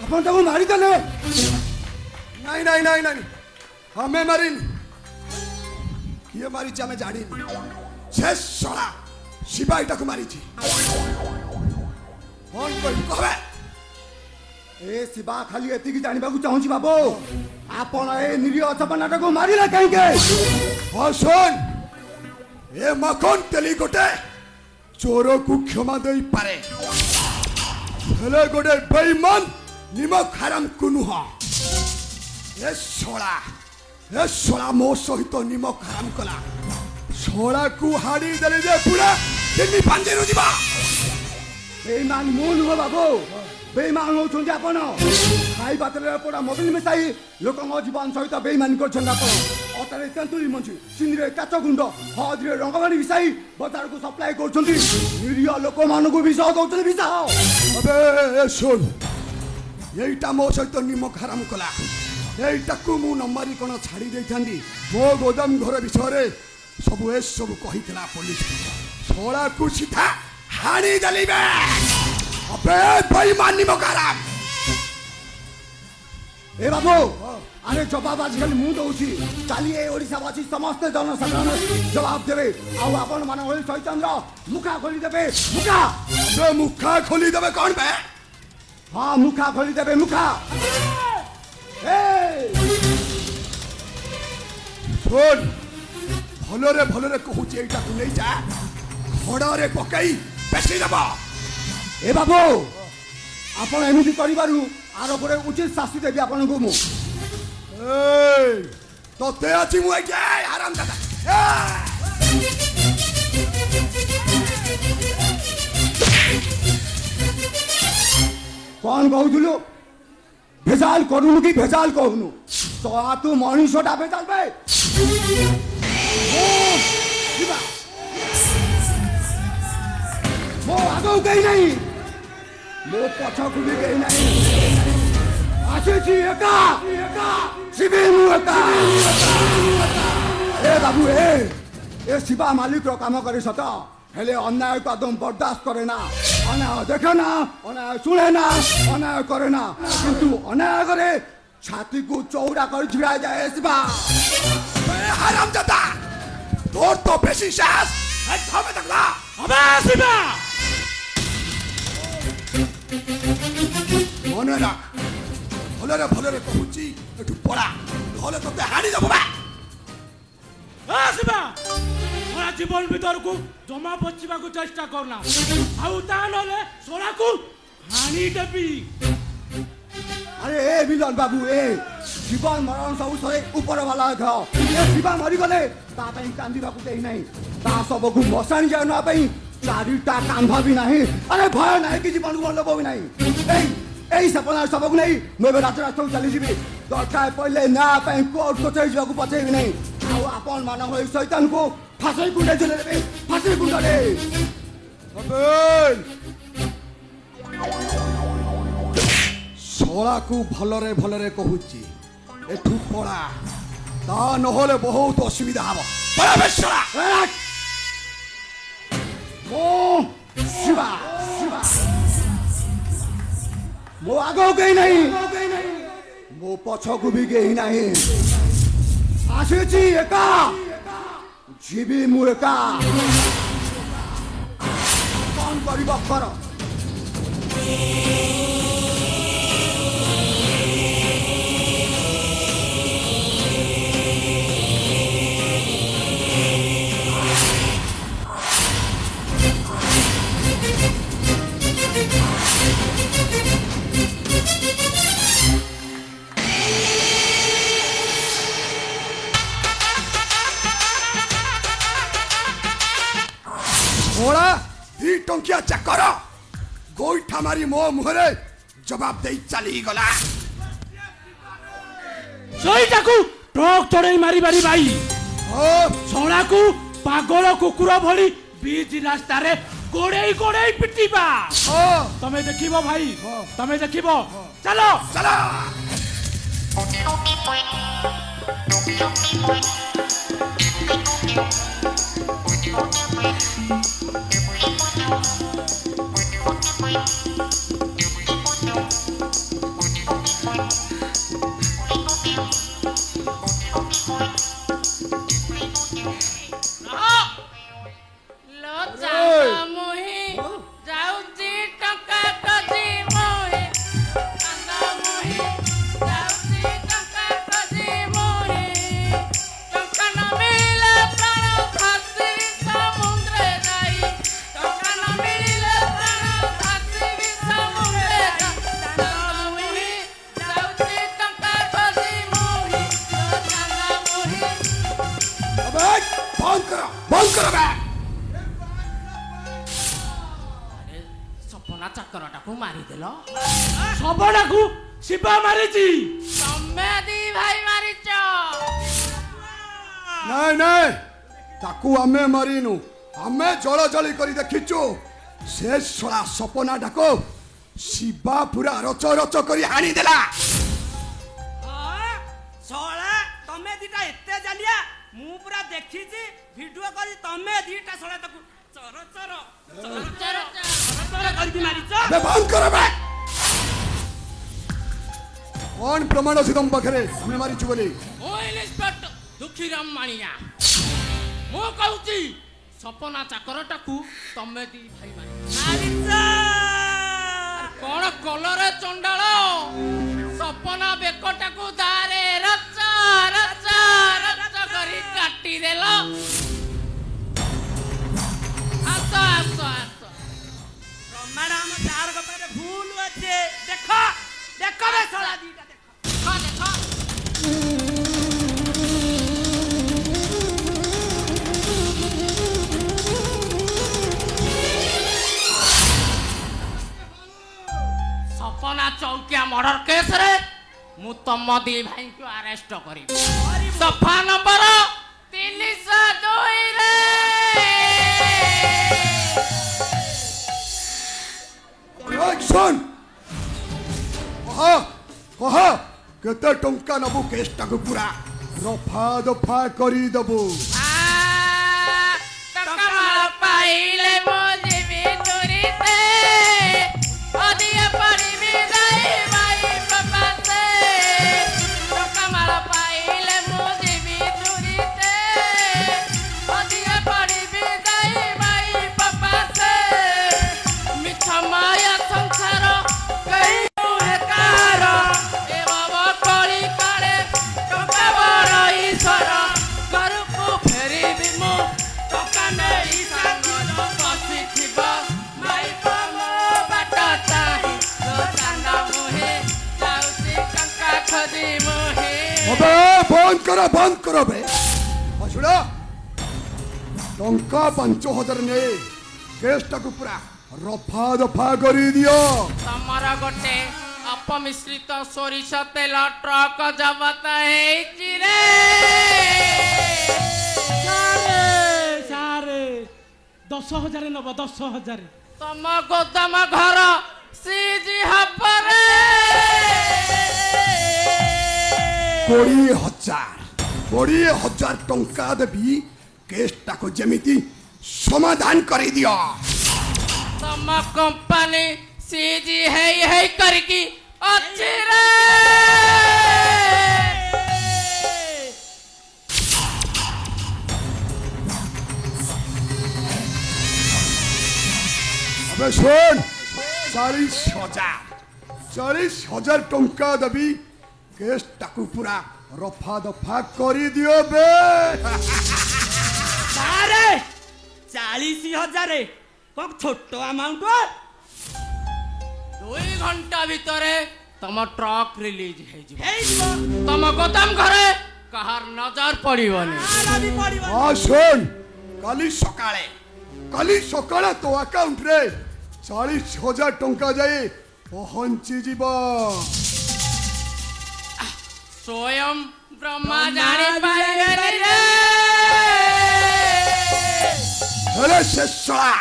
अपन तो मारी दले नहीं नहीं नहीं नहीं हमें मारिन किए मारी हमें जानी से सोला शिवाईटा को मारी थी कौन कोई कहबे ए शिवा खाली एति की जानिबा को चाहूची बाबू आपण ए निरीह अचपनाटा को मारिला कहीं के और सुन ए मखन तेली गोटे चोर को क्षमा दे पारे हेले गोटे बेईमान निमक हराम को नुह ए सोला मो सहित निमक हराम कला सोला को हाड़ी देले जे पूरा दिल्ली पांजे रो दिबा बेईमान मो नुह बाबू बेईमान होछन जे आपण खाई पातरे पड़ा मोबिल मिसाई लोकंग जीवन सहित बेईमान करछन आपण अटारे तेंतुली मंची सिंदरे काच गुंड हदरे रंगवाणी मिसाई बाजार को सप्लाई करछंती निरीह लोक मान को विष दउछन विष अबे सुन एटा मो सहित निमक हराम कला एटा को मु नंबरी कोन छाड़ी देई थांदी मो गोदाम घर विषय सब ए सब कहितला पुलिस छोड़ा को सीधा हानी दलिबे अबे बेईमान निमक हराम ए बाबू अरे जवाब आजकल मु दउची चलिए ओडिशावासी समस्त जनसाधारण जवाब देबे आउ आपण मान होई चैतन्य मुखा खोली देबे मुखा अबे मुखा खोली देबे कोन बे हाँ मुखा खोली देबे मुखा सुन भलरे कहूची एटा तू नहीं जा घोड़े पकई बेसी दबा ए बाबू आपण एमिति करिबारु आरो गोटे उचित शास्ति देबी आपण को मु तो ते अछि मु आइ जाय आराम दादा कौन कहूलु भेजाल करूनु कि भेजाल कहूनु तो आ तू मनीषटा भेजाल बे ଯିବା ମୋ ଆଗକୁ କେହି ନାହିଁ ମୋ ପଛକୁ ବି କେହି ନାହିଁ ଆସିଛି ଏକା ଯିବି ମୁଁ ଏକା ଏ ବାବୁ ଏ ଶିବା ମାଲିକର କାମ କରି ସତ ହେଲେ ଅନ୍ୟାୟ କଦମ ବରଦାସ୍ତ करे ନା ଅନ୍ୟାୟ ଦେଖେ ନା ଅନ୍ୟାୟ ଶୁଣେ ନା ଅନ୍ୟାୟ करे ନା କିନ୍ତୁ ଅନ୍ୟାୟ করে ଛାତିକୁ ଚଉଡ଼ା କରି ଛିଡ଼ା ଯାଏ ଶିବା হারামজাদা তোর তো বেশি শ্বাস ধমে থাকলা হবে শিবা মনে রাখ ভলরে ভলরে কহুছি একটু পড়া নহলে তোতে হানি দেবো বা শিবা সোনা জীবন ভিতরকু জমা পচিବାକୁ চেষ্টা করনা ଆଉ ତା ନହେଲେ সোনাକୁ হানি দেবি আরে এ মিলন বাবু এ জীবন মরণ সবু সরে উপরে বালা ঘ এ শিবা মরিগলে তা পাই কান্দিବାକୁ কেହି ନାହିଁ তা সবକୁ মশানি যায় না পাই চারিটা কান্ধ ବି ନାହିଁ আরে ভয় ନାହିଁ କି জীবনକୁ ଭଲ ବି ନାହିଁ এই সপনার সবକୁ নেই ମୁଁ ଏବେ ରାଜରାସ୍ତାକୁ ଚାଲିଯିବି ଦରକାର ପଡ଼ିଲେ ନା ପାଇଁ କୋର୍ଟ କଚେରୀ ଯିବାକୁ ପଛେଇବି ନାହିଁ ଆଉ ଆପଣ ମାନଙ୍କ ଏଇ ଶୈତାନକୁ ফাঁসি কুণ্ডে চলে দেবে ফাঁসি কুণ্ডে শলাকু ভলরে ভলরে কহুছি এঠু পড়া তা নহলে বহুত অসুবিধা হব পড়াবে শলা মো শিবা শিবা মো আগো কেই নাই মো পছকু বি কেই নাই আসিছি একা जीवी मुएका कौन करिब कर ওরা ই টঙ্কিয়া চাকর গোইঠা মারি মো মুহরে জবাব দেই চালি গলা সেইটাকু টক চড়াই মারি মারি ভাই সোনাকু পাগল কুকুর ভଳି বিচ রাস্তারে গোড়েই গোড়েই পিটিবা তুমি দেখিব ভাই তুমি দেখিব চলো চলো ସପନା ଚାକରଟାକୁ ମାରିଦେଲ ସପନାକୁ ଶିବା ମାରିଛି ତମେ ଦି ଭାଇ ମାରିଛ ନାଇଁ ନାଇଁ ତାକୁ ଆମେ ମାରିନୁ ଆମେ ଜଳଜଳି କରି ଦେଖିଛୁ ସେ ଶଳା ସପନା ଡାକ ଶିବା ପୁରା ରଚ ରଚ କରି ହାଣିଦେଲା ଶଳା ତମେ ଦିଟା ଏତେ ଜାଲିଆ ମୁଁ ପୁରା ଦେଖିଛି ଭିଡିଓ କରି ତମେ ଦିଟା ଶଳା ତାକୁ ଚର ଚର କରିକି ମାରିଛ ବେ ବନ୍ଦ କର ବେ କଣ ପ୍ରମାଣ ଅଛି ତମ ପାଖରେ ଆମେ ମାରିଛୁ ବୋଲି ଓ ଇନ୍ସପେକ୍ଟର ଦୁଃଖୀରାମ ମାଣିଆ ମୁଁ କହୁଛି ସପନା ଚାକରଟାକୁ ତମେ ଦି ଭାଇ ମାରିଛ କଣ କଲରେ ଚଣ୍ଡାଳ ସପନା ବେକଟାକୁ ଦାରେ ରଚ ରଚ ରଚ କରି କାଟିଦେଲ ଆସ ଆସ ଆସ ପ୍ରମାଣ ଆମ ଯାହାର ପାଖରେ ଭୁଲ ଅଛି ଦେଖ ଦେଖ ବେ ଶଳା ଦିଟା ଦେଖ ଦେଖ ସପନା ଚୌକିଆ ମର୍ଡର କେସରେ ମୁଁ ତମ ଦି ଭାଇଙ୍କୁ ଆରେଷ୍ଟ କରିବି ସଫା ନମ୍ବର 300 केते टंका नबु केसटा को पूरा रफा दफा करी दबु टका माल पाइले मो जीवी तुरीते अधिया पड़िबी जाई भाई पापा से टका माल पाइले मो जीवी तुरीते अधिया पड़िबी जाई भाई पापा से मिठा माया संसार कई है कार ए बाबा कली कारे टका बड़ ईश्वर घरକୁ ଫେରିବି ମୁଁ ଟକା ନେଇ ସାଙ୍ଗର ବସିଥିବ ମାଇପ ମୋ ବାଟ ଚାହିଁ ତୋ ଚାନ୍ଦ ମୁହେ ଯାଉଛି ଟଙ୍କା ଖୋଜି ମୁହେ अबे बंद करो बे सुना टंका 5000 ने केसटा को पूरा रफा दफा करी दियो ତମର ଗୋଟେ ଅପମିଶ୍ରିତ ସୋରିଷ ତେଲ ଟ୍ରକ୍ ଜବତ ହେଇଛି ରେ ସାରେ 10,000 ନବ 10,000 ତମ ଗୋଦାମ ଘର ସିଜି ହବରେ 20,000 टंका देवी केसटा को जेमिति समाधान करी दियो तम कंपनी सीजी है करकी अच्छी रे अबे सुन 40,000 टंका देवी केसटा को पूरा रफा दफा करी दियो बे सारे 40,000 कौन छोटो अमाउंट 2 घंटा भितरे तम ट्रक रिलीज है ହେଇଯିବ तम गोदाम घरे कहार नजर पड़िबनी हाँ सुन काली सकाळे तो अकाउंट रे 40,000 टंका जाए पहुंची जीव स्वयं ब्रह्मा जानी पाइबेनी रे अरे से सला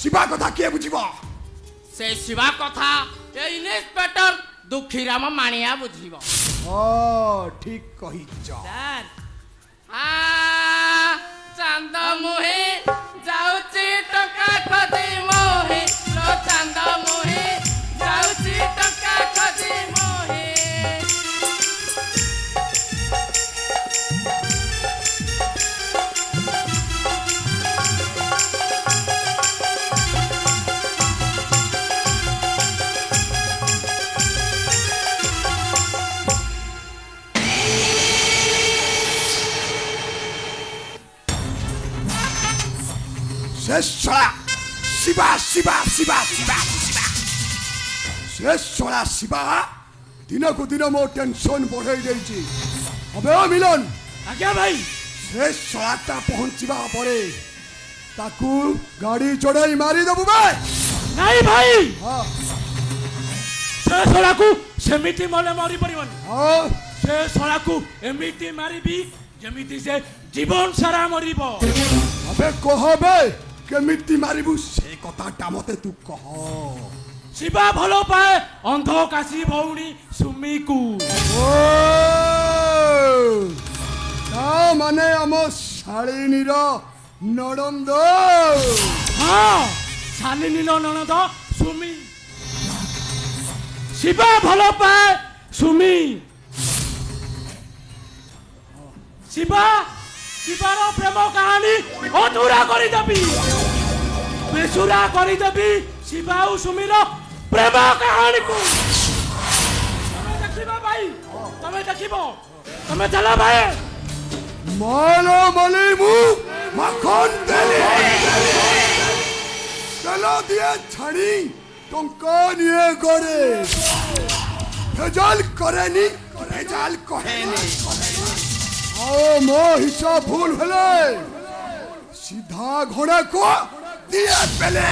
शिवा कथा के बुझिबो से शिवा कथा ए इन्स्पेक्टर दुखीराम मानिया बुझिबो हाँ ठीक कहिच चांद मुहे जाउची टका खोजी मोहे लो चांद मुहे जाउची टका खोजी मोहे से सला शिवा से सला शिवा दिन को दिन मो टेंशन बढ़ाई जाइए अबे मिलन आज्ञा भाई से सलाटा पहुंचवा परे ताकू गाड़ी चढ़ाई मारी दबु बे नहीं भाई हाँ से सलाकू सेमिति मले मरी परिबन हाँ से सलाकू एमिति मारिबी जेमिति से जीवन सारा मरिबो अबे कह बे केमिति मारिबु से कथाटा मते तू कह शिवा भलो पाए अंध काशी भौणी सुमिकू ओ ता माने आम शालिनीर नड़ंद हाँ शालिनीर ननद सुमी शिवा भलो पाए सुमी शिवार प्रेम कहानी अधूरा करी देबी बेसुरा करी देबी शिवा और सुमीर प्रेम कहानी को तमे देखिबो भाई तमे चला भाई मालो मली मु मखन तेली चलो दिए छड़ी टंका निये करे भेजाल करेनी भेजाल कहेनी आओ मो हिसाब भूल भेले सीधा घोड़ा को दिया पहले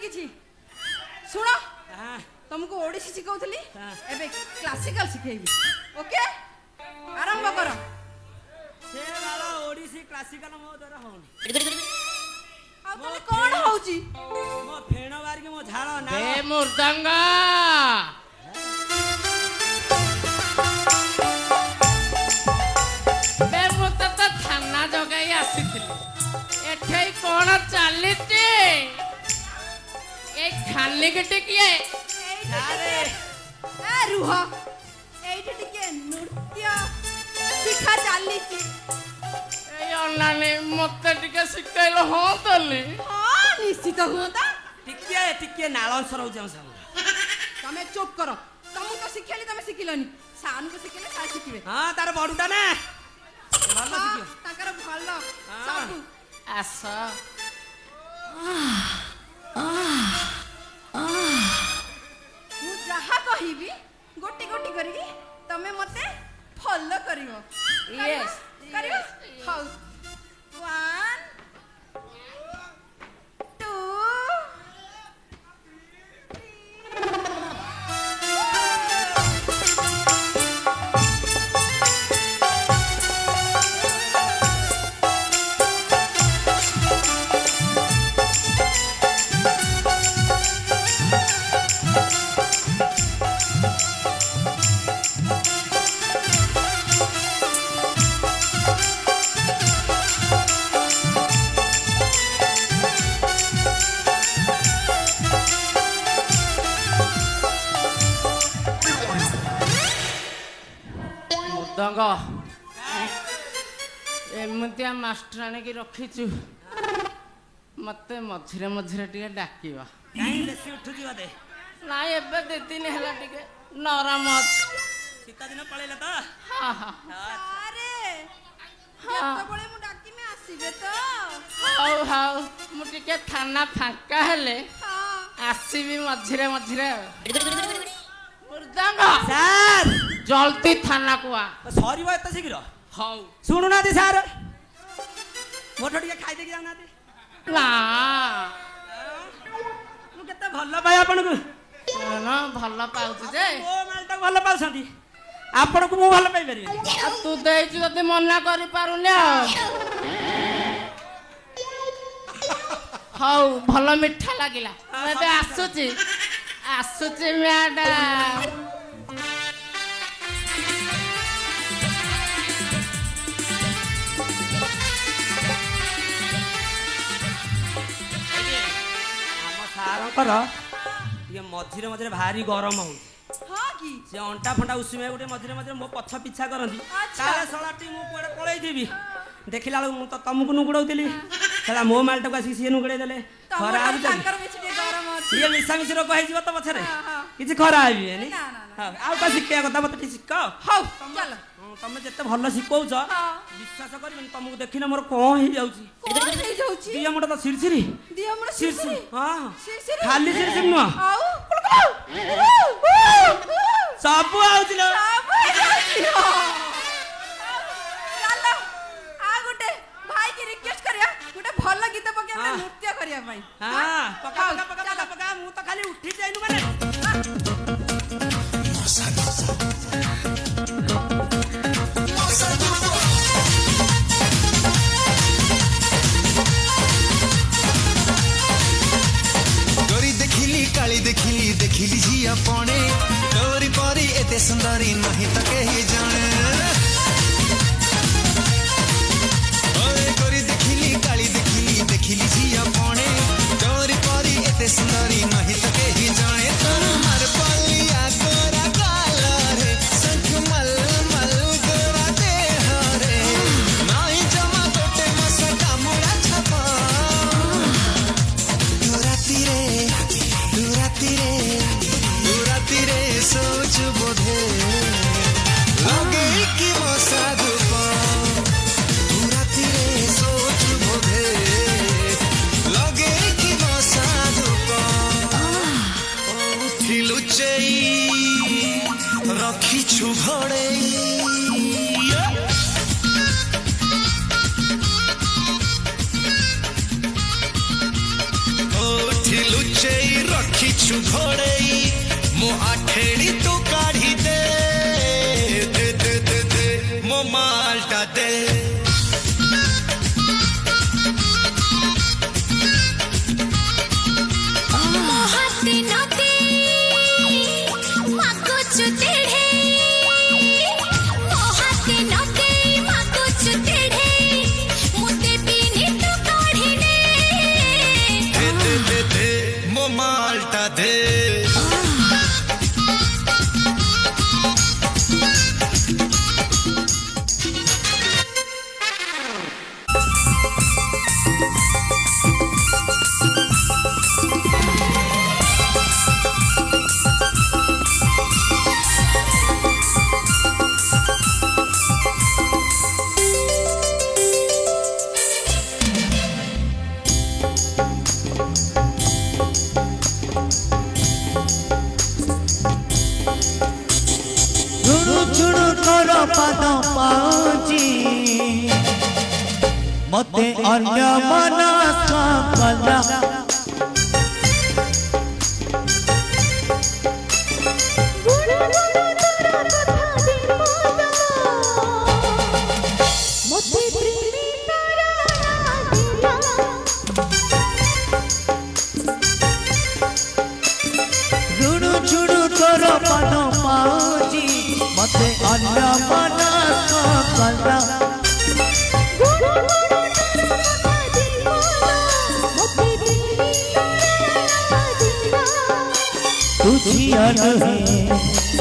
କିଛି ଶୁଣ ହଁ ତମକୁ ଓଡିଶୀ ଶିଖଉଥିଲି ହଁ। ଏବେ କ୍ଲାସିକାଲ ଶିଖେଇବି ଓକେ ଆରମ୍ଭ କର ସେ ବାଳ ଓଡିଶୀ କ୍ଲାସିକାଲ ମୋ ଦ୍ୱାରା ହଉନି ଆଉ ତାହେଲେ କଣ ହଉଛି ମୋ ଫେଣ ବାରିକି ମୋ ଝାଳ ନା ଏ ମୃଦଙ୍ଗ ବେ ମୁଁ ତ ଥାନା ଜଗାଇ ଆସିଥିଲି ଏଠି କଣ ଚାଲିଛି ଏ ଖାଲିକି ଟିକିଏ ଆରେ ଏ ରୁହ ଏଇଠି ଟିକେ ନୃତ୍ୟ ଶିଖା ଚାଲିଛି ଏଇ ଅନାନି ମତେ ଟିକେ ଶିଖେଇଲ ହଁ ତାଲି ହଁ ନିଶ୍ଚିତ ହୁଅନ୍ତା ଟିକେ ଟିକେ ନାଳଂଶ ରହୁଛି ଆମ ସାଙ୍ଗ ତମେ ଚୁପ୍ କର ତମକୁ ତ ଶିଖେଇଲି ତମେ ଶିଖିଲନି ସାନକୁ ଶିଖେଇଲେ ସାର୍ ଶିଖିବେ ହଁ ତାର ବଡୁଟା ନା ଭଲ ହଁ, ଶିଖିବ ତାଙ୍କର ଭଲ ହଁ। ସବୁ ଆସ ମୁଁ ଯାହା କହିବି ଗୋଟି ଗୋଟି କରିକି ତମେ ମତେ ଫଲୋ କରିବ Yes, କରିବ yes, ହଉ 1 2 ମୃଦଙ୍ଗ ଏମିତିଆ ମାଷ୍ଟରାଣୀକି ରଖିଛୁ ମତେ ମଝିରେ ମଝିରେ ଟିକେ ଡାକିବ କାହିଁ ବେଶୀ ଉଠୁଛି ବୋଧେ ନାଇଁ ଏବେ 2 ଦିନ ହେଲା ଟିକେ ନରମ ଅଛି ଶୀତ ଦିନ ପଳେଇଲା ତ ହଁ ହଁ ଆରେ ହଁ। ଯେତେବେଳେ ମୁଁ ଡାକିମି ଆସିବେ ତ ହଉ ହଉ ମୁଁ ଟିକେ ଥାନା ଫାଙ୍କା ହେଲେ ହଁ ଆସିବି ମଝିରେ ମଝିରେ ଆଉ ମୃଦଙ୍ଗ ସାର୍ ଜଲ୍ଦି ଥାନାକୁ ଆ ସରିବ ଏତେ ଶୀଘ୍ର ହଉ ଶୁଣୁନାହାନ୍ତି ସାର୍ ମୋଠୁ ଟିକେ ଖାଇଦେଇକି ଯାଉନାହାନ୍ତି ନା ମୁଁ କେତେ ଭଲ ପାଏ ଆପଣଙ୍କୁ ଶୁଣ ଭଲ ପାଉଛି ଯେ ମୋ ମାଲଟାକୁ ଭଲ ପାଉଛନ୍ତି ଆପଣଙ୍କୁ ମୁଁ ଭଲ ପାଇପାରିବି ଆଉ ତୁ ଦେଇଛୁ ଯଦି ମନା କରିପାରୁନି ଆଉ ହଉ ଭଲ ମିଠା ଲାଗିଲା ମୁଁ ଏବେ ଆସୁଛି ଆସୁଛି ମ୍ୟାଡାମ ଆମ ସାରଙ୍କର ଟିକେ ମଝିରେ ମଝିରେ ଭାରି ଗରମ ହଉଛି ହଁ କି ସେ ଅଣ୍ଟା ଫଣ୍ଟା ଉଷୁମେ ଗୋଟେ ମଝିରେ ମଝିରେ ମୋ ପଛ ପିଛା କରନ୍ତି ଆଚ୍ଛା। କାଳେ ଶଳାଟି ମୁଁ କୁଆଡେ ପଳେଇଥିବି ଦେଖିଲା ବେଳକୁ ମୁଁ ତ ତମକୁ ନୁଗୁଡଉଥିଲି ସେଟା ମୋ ମାଲଟାକୁ ଆସିକି ସିଏ ନୁଗୁଡେଇ ଦେଲେ ଖରା ତମର ହଉଛି ତାଙ୍କର କିଛି ଟିକେ ଗରମ ଅଛି ସିଏ ମିଶାମିଶି ରୋଗ ହେଇଯିବ ତ ପଛରେ ହଁ, ହଁ। କିଛି ଖରା ହେବିନି ନା, ନା, ନା। ଆଉ କଣ ଶିଖେଇବା କଥା ମତେ ଟିକେ ଶିଖ ହଉ ଚାଲ ତମେ ଯେତେ ଭଲ ଶିଖଉଛ ହଁ। ବିଶ୍ୱାସ କରିବେନି ତମକୁ ଦେଖିଲେ ମୋର କଣ ହେଇଯାଉଛି କଣ ହେଇଯାଉଛି ଦିଅ ମୋଟା ତ ସିରସିରି ଦିଅ ମୋର ସିରସିରି ଶିରଶିରି ହଁ ଶିରଶିରି? ଖାଲି ସିରସିରି ନୁହଁ ଆଉ ସବୁ ଆଉଛି ଲୋ। ସବୁ ହେଇଯାଉଛି। ଚାଲ ଆଉ ଗୋଟେ ଭାଇକି ରିକ୍ୱେଷ୍ଟ କରିବା ଗୋଟେ ଭଲ ଗୀତ ପକେଇବା ହଁ। ନୃତ୍ୟ କରିବା ପାଇଁ ହଁ ପକା ହଉ, ପକା ପକା ଚାଲ। ପକା ପକା ମୁଁ ତ ଖାଲି ଉଠି ଯାଇନୁ ମାନେ गोरी देखिली काली देखिली देखिली झिया पणे तोरी परी एते सुंदरी नहीं तो केही जाने ओए गोरी देखिली काली देखिली देखिली झिया पणे तोरी परी एते सुंदरी नहीं तो केही जाने तोर बलिया गोरा काला रे संख मल मल गोरा देह रे नाई जमा गोटे मसा कामुड़ा छपा तू राती रे सोच बोधे लगे कि मसा धूप तू राती रे सोच बोधे लगे कि मसा धूप उठी लुचेई रखिछु घड़ेई उठी लुचेई टिशु घोड़ेई मो आठेड़ी तू काढ़ी दे दे दे दे दे मो मालटा दे माल्टा दे पाद पाऊची मते अन्य मनस कला ऋणु झुणु तोर पाद पाऊची मते अन्य मनस कला तू झिया नुहे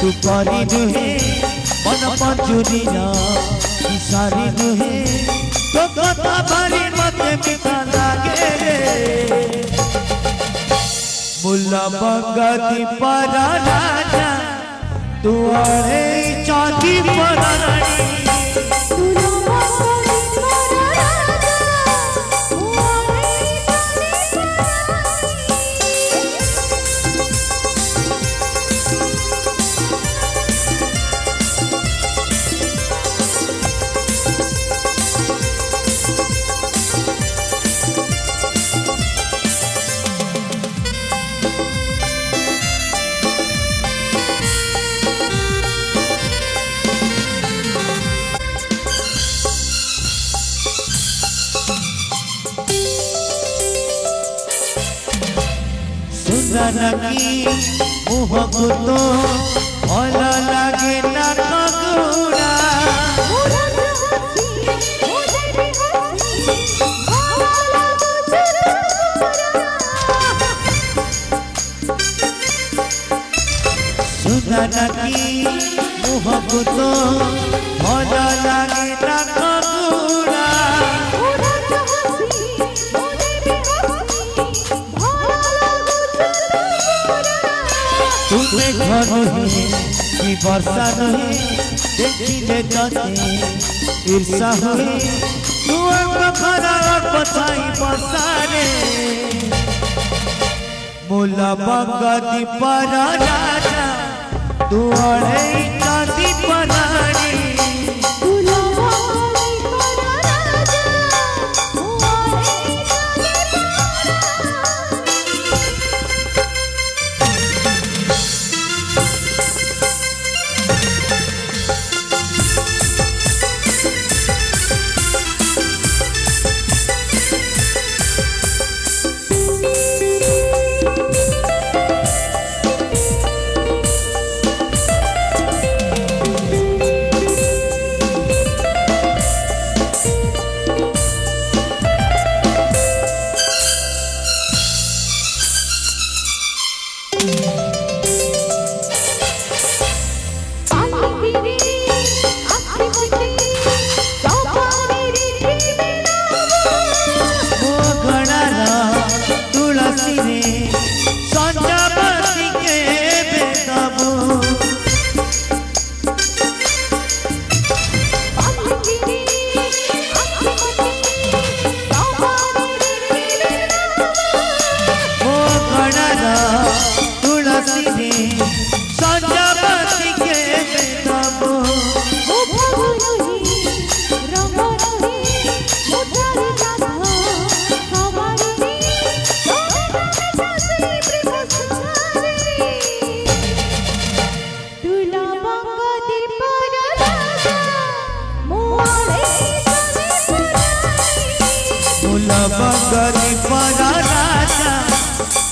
तू परी नुहे मन पंजुरी इशारी नुहे तो कथा भारी मते मिठा लागे रे मुल्ला बंगती पर राजा तू अरे चांदी पर रानी की मुह को तो भल लागे ना कगुड़ा सुंदर की मुह को तो भल लागे ना कगुड़ा तुझे घर नुहे कि वर्षा नुहे देखिले तते ईर्षा हुए तू खरा पछाई बसारे मुला बंगती पर राजा तू अड़े चांदी परानी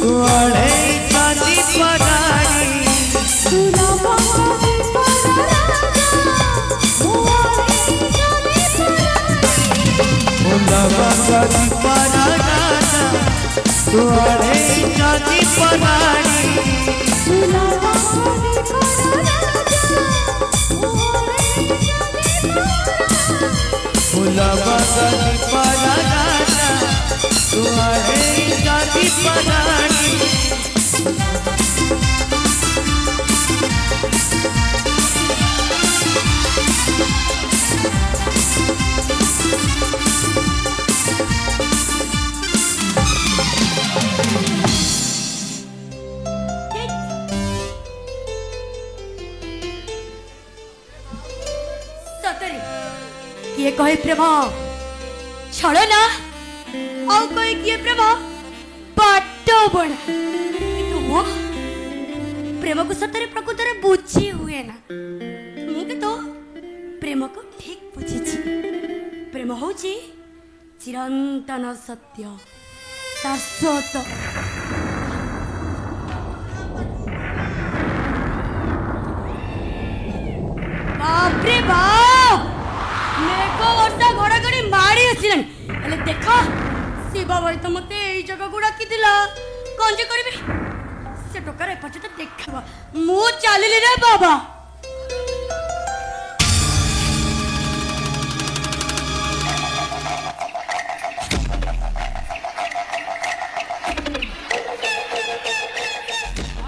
तुअड़े जाति पराणी जाति पराना तुअड़े जाति पराणी जाति पराना तुअड़े जाति पराणी ସତରେ କିଏ କହେ ପ୍ରେମ ଛଳ ନା ଆଉ କହେ କିଏ ପ୍ରେମ ବାଟ ବଣା କିନ୍ତୁ ମୋ ପ୍ରେମକୁ ସତରେ ପ୍ରକୃତରେ ବୁଝି ହୁଏ ନା ମୁଁ କିନ୍ତୁ ପ୍ରେମକୁ ଠିକ୍ ବୁଝିଛି ପ୍ରେମ ହଉଛି ଚିରନ୍ତନ ସତ୍ୟ ଶାଶ୍ୱତ ବାପରେ ବାପ ମେଘ ବର୍ଷା ଘଡ଼ଘଡ଼ି ମାଡ଼ି ଆସିଲାଣି ହେଲେ ଦେଖ ଶିବ ଭାଇ ତ ମତେ ଏଇ ଜାଗାକୁ ଡାକିଥିଲା କଣ ଯେ କରିବି ସେ ଟୋକାର ଏପର୍ଯ୍ୟନ୍ତ ଦେଖିବ ମୁଁ ଚାଲିଲି ରେ ବାବା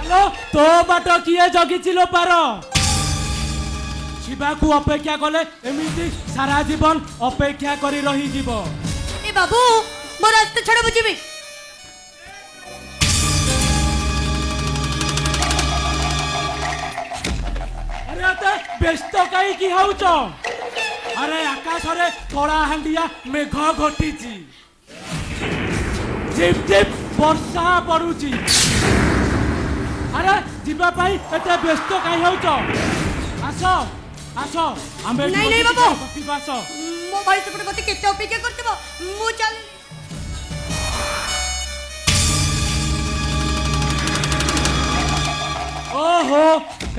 ଆଲୋ ତୋ ବାଟ କିଏ ଜଗିছিল ପାର ଶିବାକୁ ଅପେକ୍ଷା କଲେ ଏମିତି ସାରା ଜୀବନ ଅପେକ୍ଷା କରି ରହିଯିବ ଏ ବାବୁ ମୋ ରାସ୍ତା ଛାଡ଼ ବୁଝିବି ଆରେ ଏତେ ବ୍ୟସ୍ତ କାହିଁକି ହଉଛ ଆରେ ଆକାଶରେ କଳାହାଣ୍ଡିଆ ମେଘ ଘଟିଛି ଝିପ୍ ଝିପ୍ ବର୍ଷା ପଡୁଛି ଆରେ ଯିବା ପାଇଁ ଏତେ ବ୍ୟସ୍ତ କାହିଁ ହଉଛ ଆସ ଆସ ଆମେ ନାଇଁ ନାଇଁ ବାବୁ ଆସ ମୋ ଭାଇ ସେପଟେ ମତେ କେତେ ଅପେକ୍ଷା କରିଥିବ ମୁଁ ଚାଲି ଓହୋ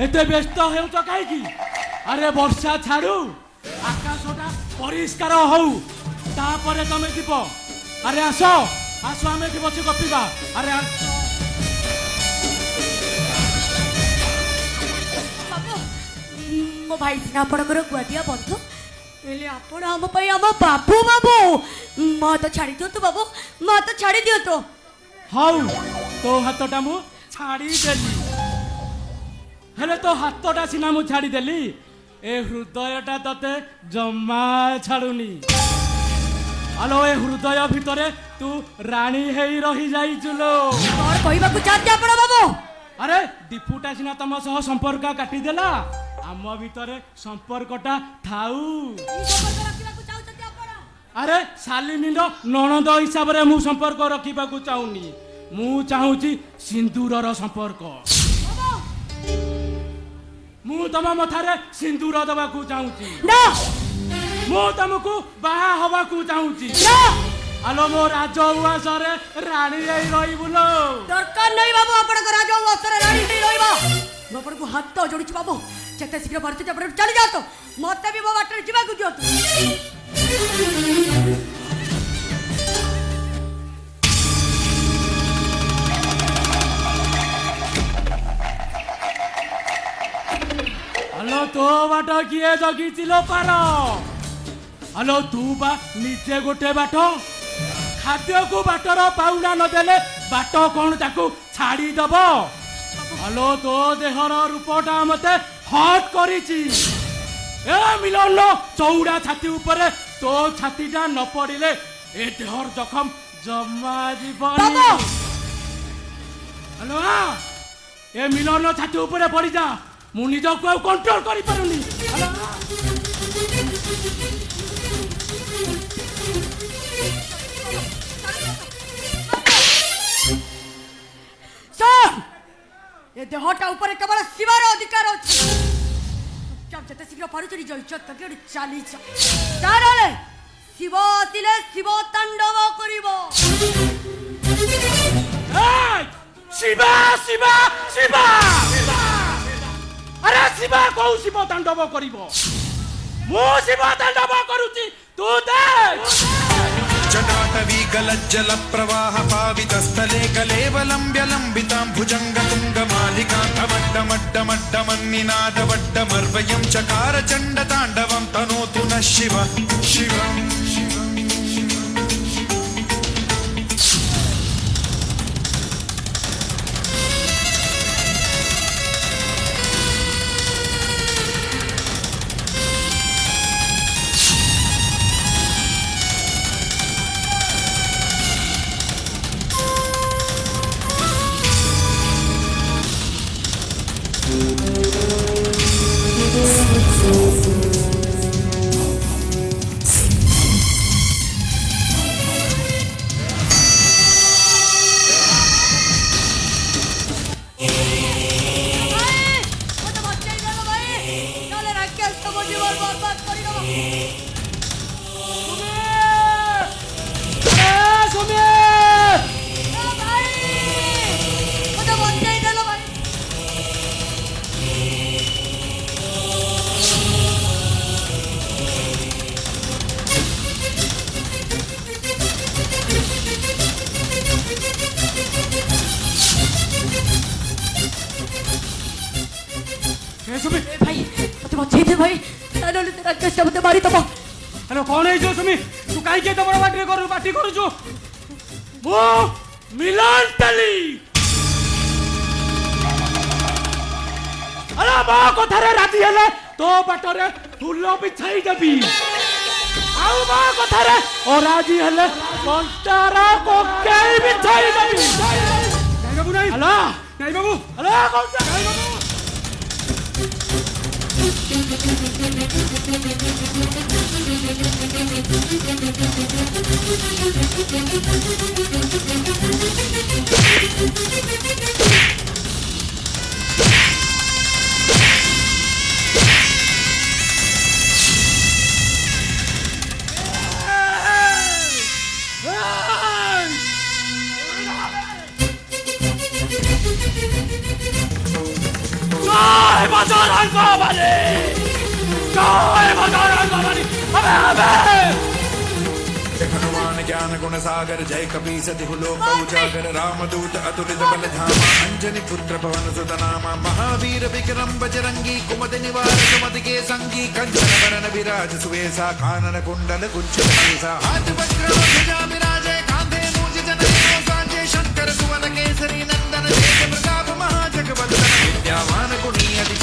ଏତେ ବ୍ୟସ୍ତ ହେଉଛ କାହିଁକି ଆରେ ବର୍ଷା ଛାଡୁ ଆକାଶଟା ପରିଷ୍କାର ହଉ ତାପରେ ତମେ ଯିବ ଆରେ ଆସ ଆସ ଆମେ ଏଠି ବସି ଗପିବା ଆରେ ଆସ ମୋ ଭାଇ ସିନା ଆପଣଙ୍କର ଗୁଆଦିଆ ବନ୍ଧୁ ହେଲେ ଆପଣ ଆମ ପାଇଁ ଆମ ବାବୁ ବାବୁ ମୋ ହାତ ଛାଡ଼ି ଦିଅନ୍ତୁ ବାବୁ ମୋ ହାତ ଛାଡ଼ି ଦିଅନ୍ତୁ ହଉ ତୋ ହାତଟା ମୁଁ ଛାଡ଼ିଦେଲି ହେଲେ ତୋ ହାତଟା ସିନା ମୁଁ ଛାଡ଼ିଦେଲି ଏ ହୃଦୟଟା ତତେ ଜମା ଛାଡୁନି ଆଲୋ ଏ ହୃଦୟ ଭିତରେ ତୁ ରାଣୀ ହେଇ ରହିଯାଇଛୁ ଲୋ କଣ କହିବାକୁ ଚାହାନ୍ତି ଆପଣ ବାବୁ ଆରେ ଦୀପୁଟା ସିନା ତମ ସହ ସମ୍ପର୍କ କାଟିଦେଲା ଆମ ଭିତରେ ସମ୍ପର୍କଟା ଥାଉ ଆରେ ଶାଲିନୀର ନଣନ୍ଦ ହିସାବରେ ମୁଁ ସମ୍ପର୍କ ରଖିବାକୁ ଚାହୁଁନି ମୁଁ ଚାହୁଁଛି ସିନ୍ଦୁରର ସମ୍ପର୍କ ମୁଁ ତମ ମଥାରେ ସିନ୍ଦୁର ଦେବାକୁ ଚାହୁଁଛି ମୁଁ ତମକୁ ବାହା ହବାକୁ ଚାହୁଁଛି ଆଲୋ ମୋ ରାଜ ଉଆସରେ ରାଣୀ ହେଇ ରହିବୁ ଲୋ ଦରକାର ନାହିଁ ବାବୁ ଆପଣଙ୍କ ରାଜ ଉଆସରେ ରାଣୀ ହେଇ ରହିବ ମୁଁ ଆପଣଙ୍କୁ ହାତ ଯୋଡୁଛି ବାବୁ ଯେତେ ଶୀଘ୍ର ପାରୁଛନ୍ତି ଆପଣ ଚାଲି ଯାଆନ୍ତୁ ମତେ ବି ମୋ ବାଟରେ ଯିବାକୁ ଦିଅନ୍ତୁ ଆଲୋ ତୋ ବାଟ କିଏ ଜଗିছিল ପାର ଆଲୋ ତୁ ବା ନିଜେ ଗୋଟେ ବାଟ ଖାଦ୍ୟକୁ ବାଟର ପାଉଣା ନଦେଲେ ବାଟ କଣ ତାକୁ ଛାଡ଼ିଦବ ଆଲୋ ତୋ ଦେହର ରୂପଟା ମତେ ହଟ୍ କରିଛି ଏ ମିଲନ ଚଉଡ଼ା ଛାତି ଉପରେ ତୋ ଛାତିଟା ନ ପଡ଼ିଲେ ଏ ଦେହର ଜଖମ ଜମା ଯିବନି ଆଲୋ ଏ ମିଲନ ଛାତି ଉପରେ ପଡ଼ିଯା ମୁଁ ନିଜକୁ ଆଉ କଣ୍ଟ୍ରୋଲ କରିପାରୁନି ଏ ଦେହଟା ଉପରେ କେବଳ ଶିବାର ଅଧିକାର ଅଛି ଯେତେ ଶୀଘ୍ର ପାରୁଛ ନିଜ ଇଜ୍ଜତ ଗୋଟେ ଚାଲିଛ ତାହେଲେ ଶିବ ଆସିଲେ ଶିବ ତାଣ୍ଡବ କରିବ ଶିବା ଶିବା ଶିବା ଆରେ ଶିବା କୋଉ ଶିବ ତାଣ୍ଡବ କରିବ ମୁଁ ଶିବ ତାଣ୍ଡବ କରୁଛି ତୁ ଦେଖ जटाटवी गलज्जल प्रवाह पावितस्थले कलेवलम्ब्य लम्बितां भुजङ्ग तुङ्गमालिकान्तमड्डमड्डमड्डमन्निनादवड्डमर्वयं चकार चण्डताण्डवं तनोतु नः शिव शिवम् মতো বাচ্চাই গেল ভাই তাহলে রাক্ষস তোমার জীবন বরবাদ করে দেবো ভাই মতো বাচ্চাই গেল ভাই भाई मत बच्चे थे भाई ताले तेरा कष्ट मत मारी तब हेलो कौन है जो सुमी तू काई के तो बड़ा पार्टी करू जो ମୁଁ ମିଲନ ଟେଲି ଆରେ ମୋ କଥାରେ ରାଜି ହେଲେ ତୋ ବାଟରେ ଫୁଲ ବିଛାଇ ଦେବି ଆଉ ମୋ କଥାରେ ଅରାଜି ହେଲେ କଣ୍ଟାର କୋକେଇ ବିଛାଇ ଦେବି नहीं बाबू नहीं ହ୍ୟାଲୋ नहीं बाबू ହ୍ୟାଲୋ କଣ୍ଟା জয় বজরঙ্গ বলী জয় বজরঙ্গ বলী হবে হবে हनुमान ज्ञान गुण सागर जय कपी सति लोक उजागर रामदूत अतुलित बल धामा अंजनी पुत्र पवन सुत नामा महावीर विक्रम बजरंगी कुमति निवार सुमति के संगी कंचन वरण विराज सुवेशा कानन कुंडल कुंचित केसा हाथ वज्र ध्वजा विराजे कांधे मूज जनेऊ साजे शंकर सुवन केसरी नंदन तेज प्रताप महाजगवंदन विद्यावान गुणी अति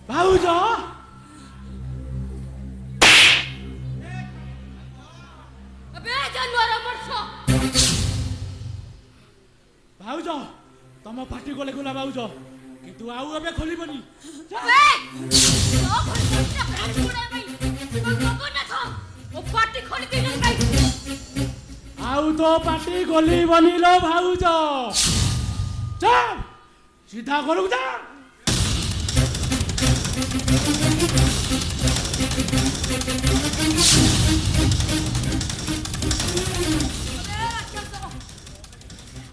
ଭାଉଜ अबे जानवर मरछ ଭାଉଜ ତମ ପାଟି ଗଲେ ଗଲା ଭାଉଜ କିନ୍ତୁ ଆଉ ଏବେ ଖୋଲିବନି अबे तो खोल के कान पुड़े भाई बाबू ना था वो पार्टी खोल के ले भाई ଆଉ ତୋ ପାଟି ଗଲିବନି ଲୋ ଭାଉଜ ଚାଲ ସିଧା ଘରକୁ ଯା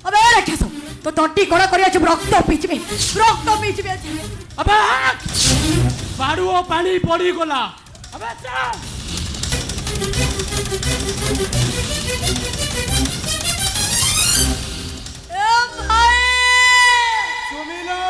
अबे राक्षस তো তটি কড়া করে আছে রক্ত পিছবে আছে আবে বাড়ুও পানি পড়ি গলা আবে চাল এ ভাই সুমিলা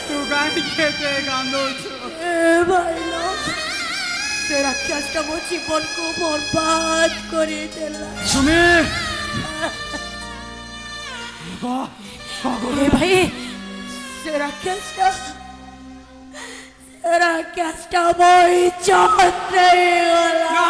तू गाड़ी खेते गांधो এ ভাই সে রাক্ষসটা মো জীবনকে বরবাদ করে দিলা सुमी এ ভাই সে রাক্ষসটা মই চন্দ্রে গলা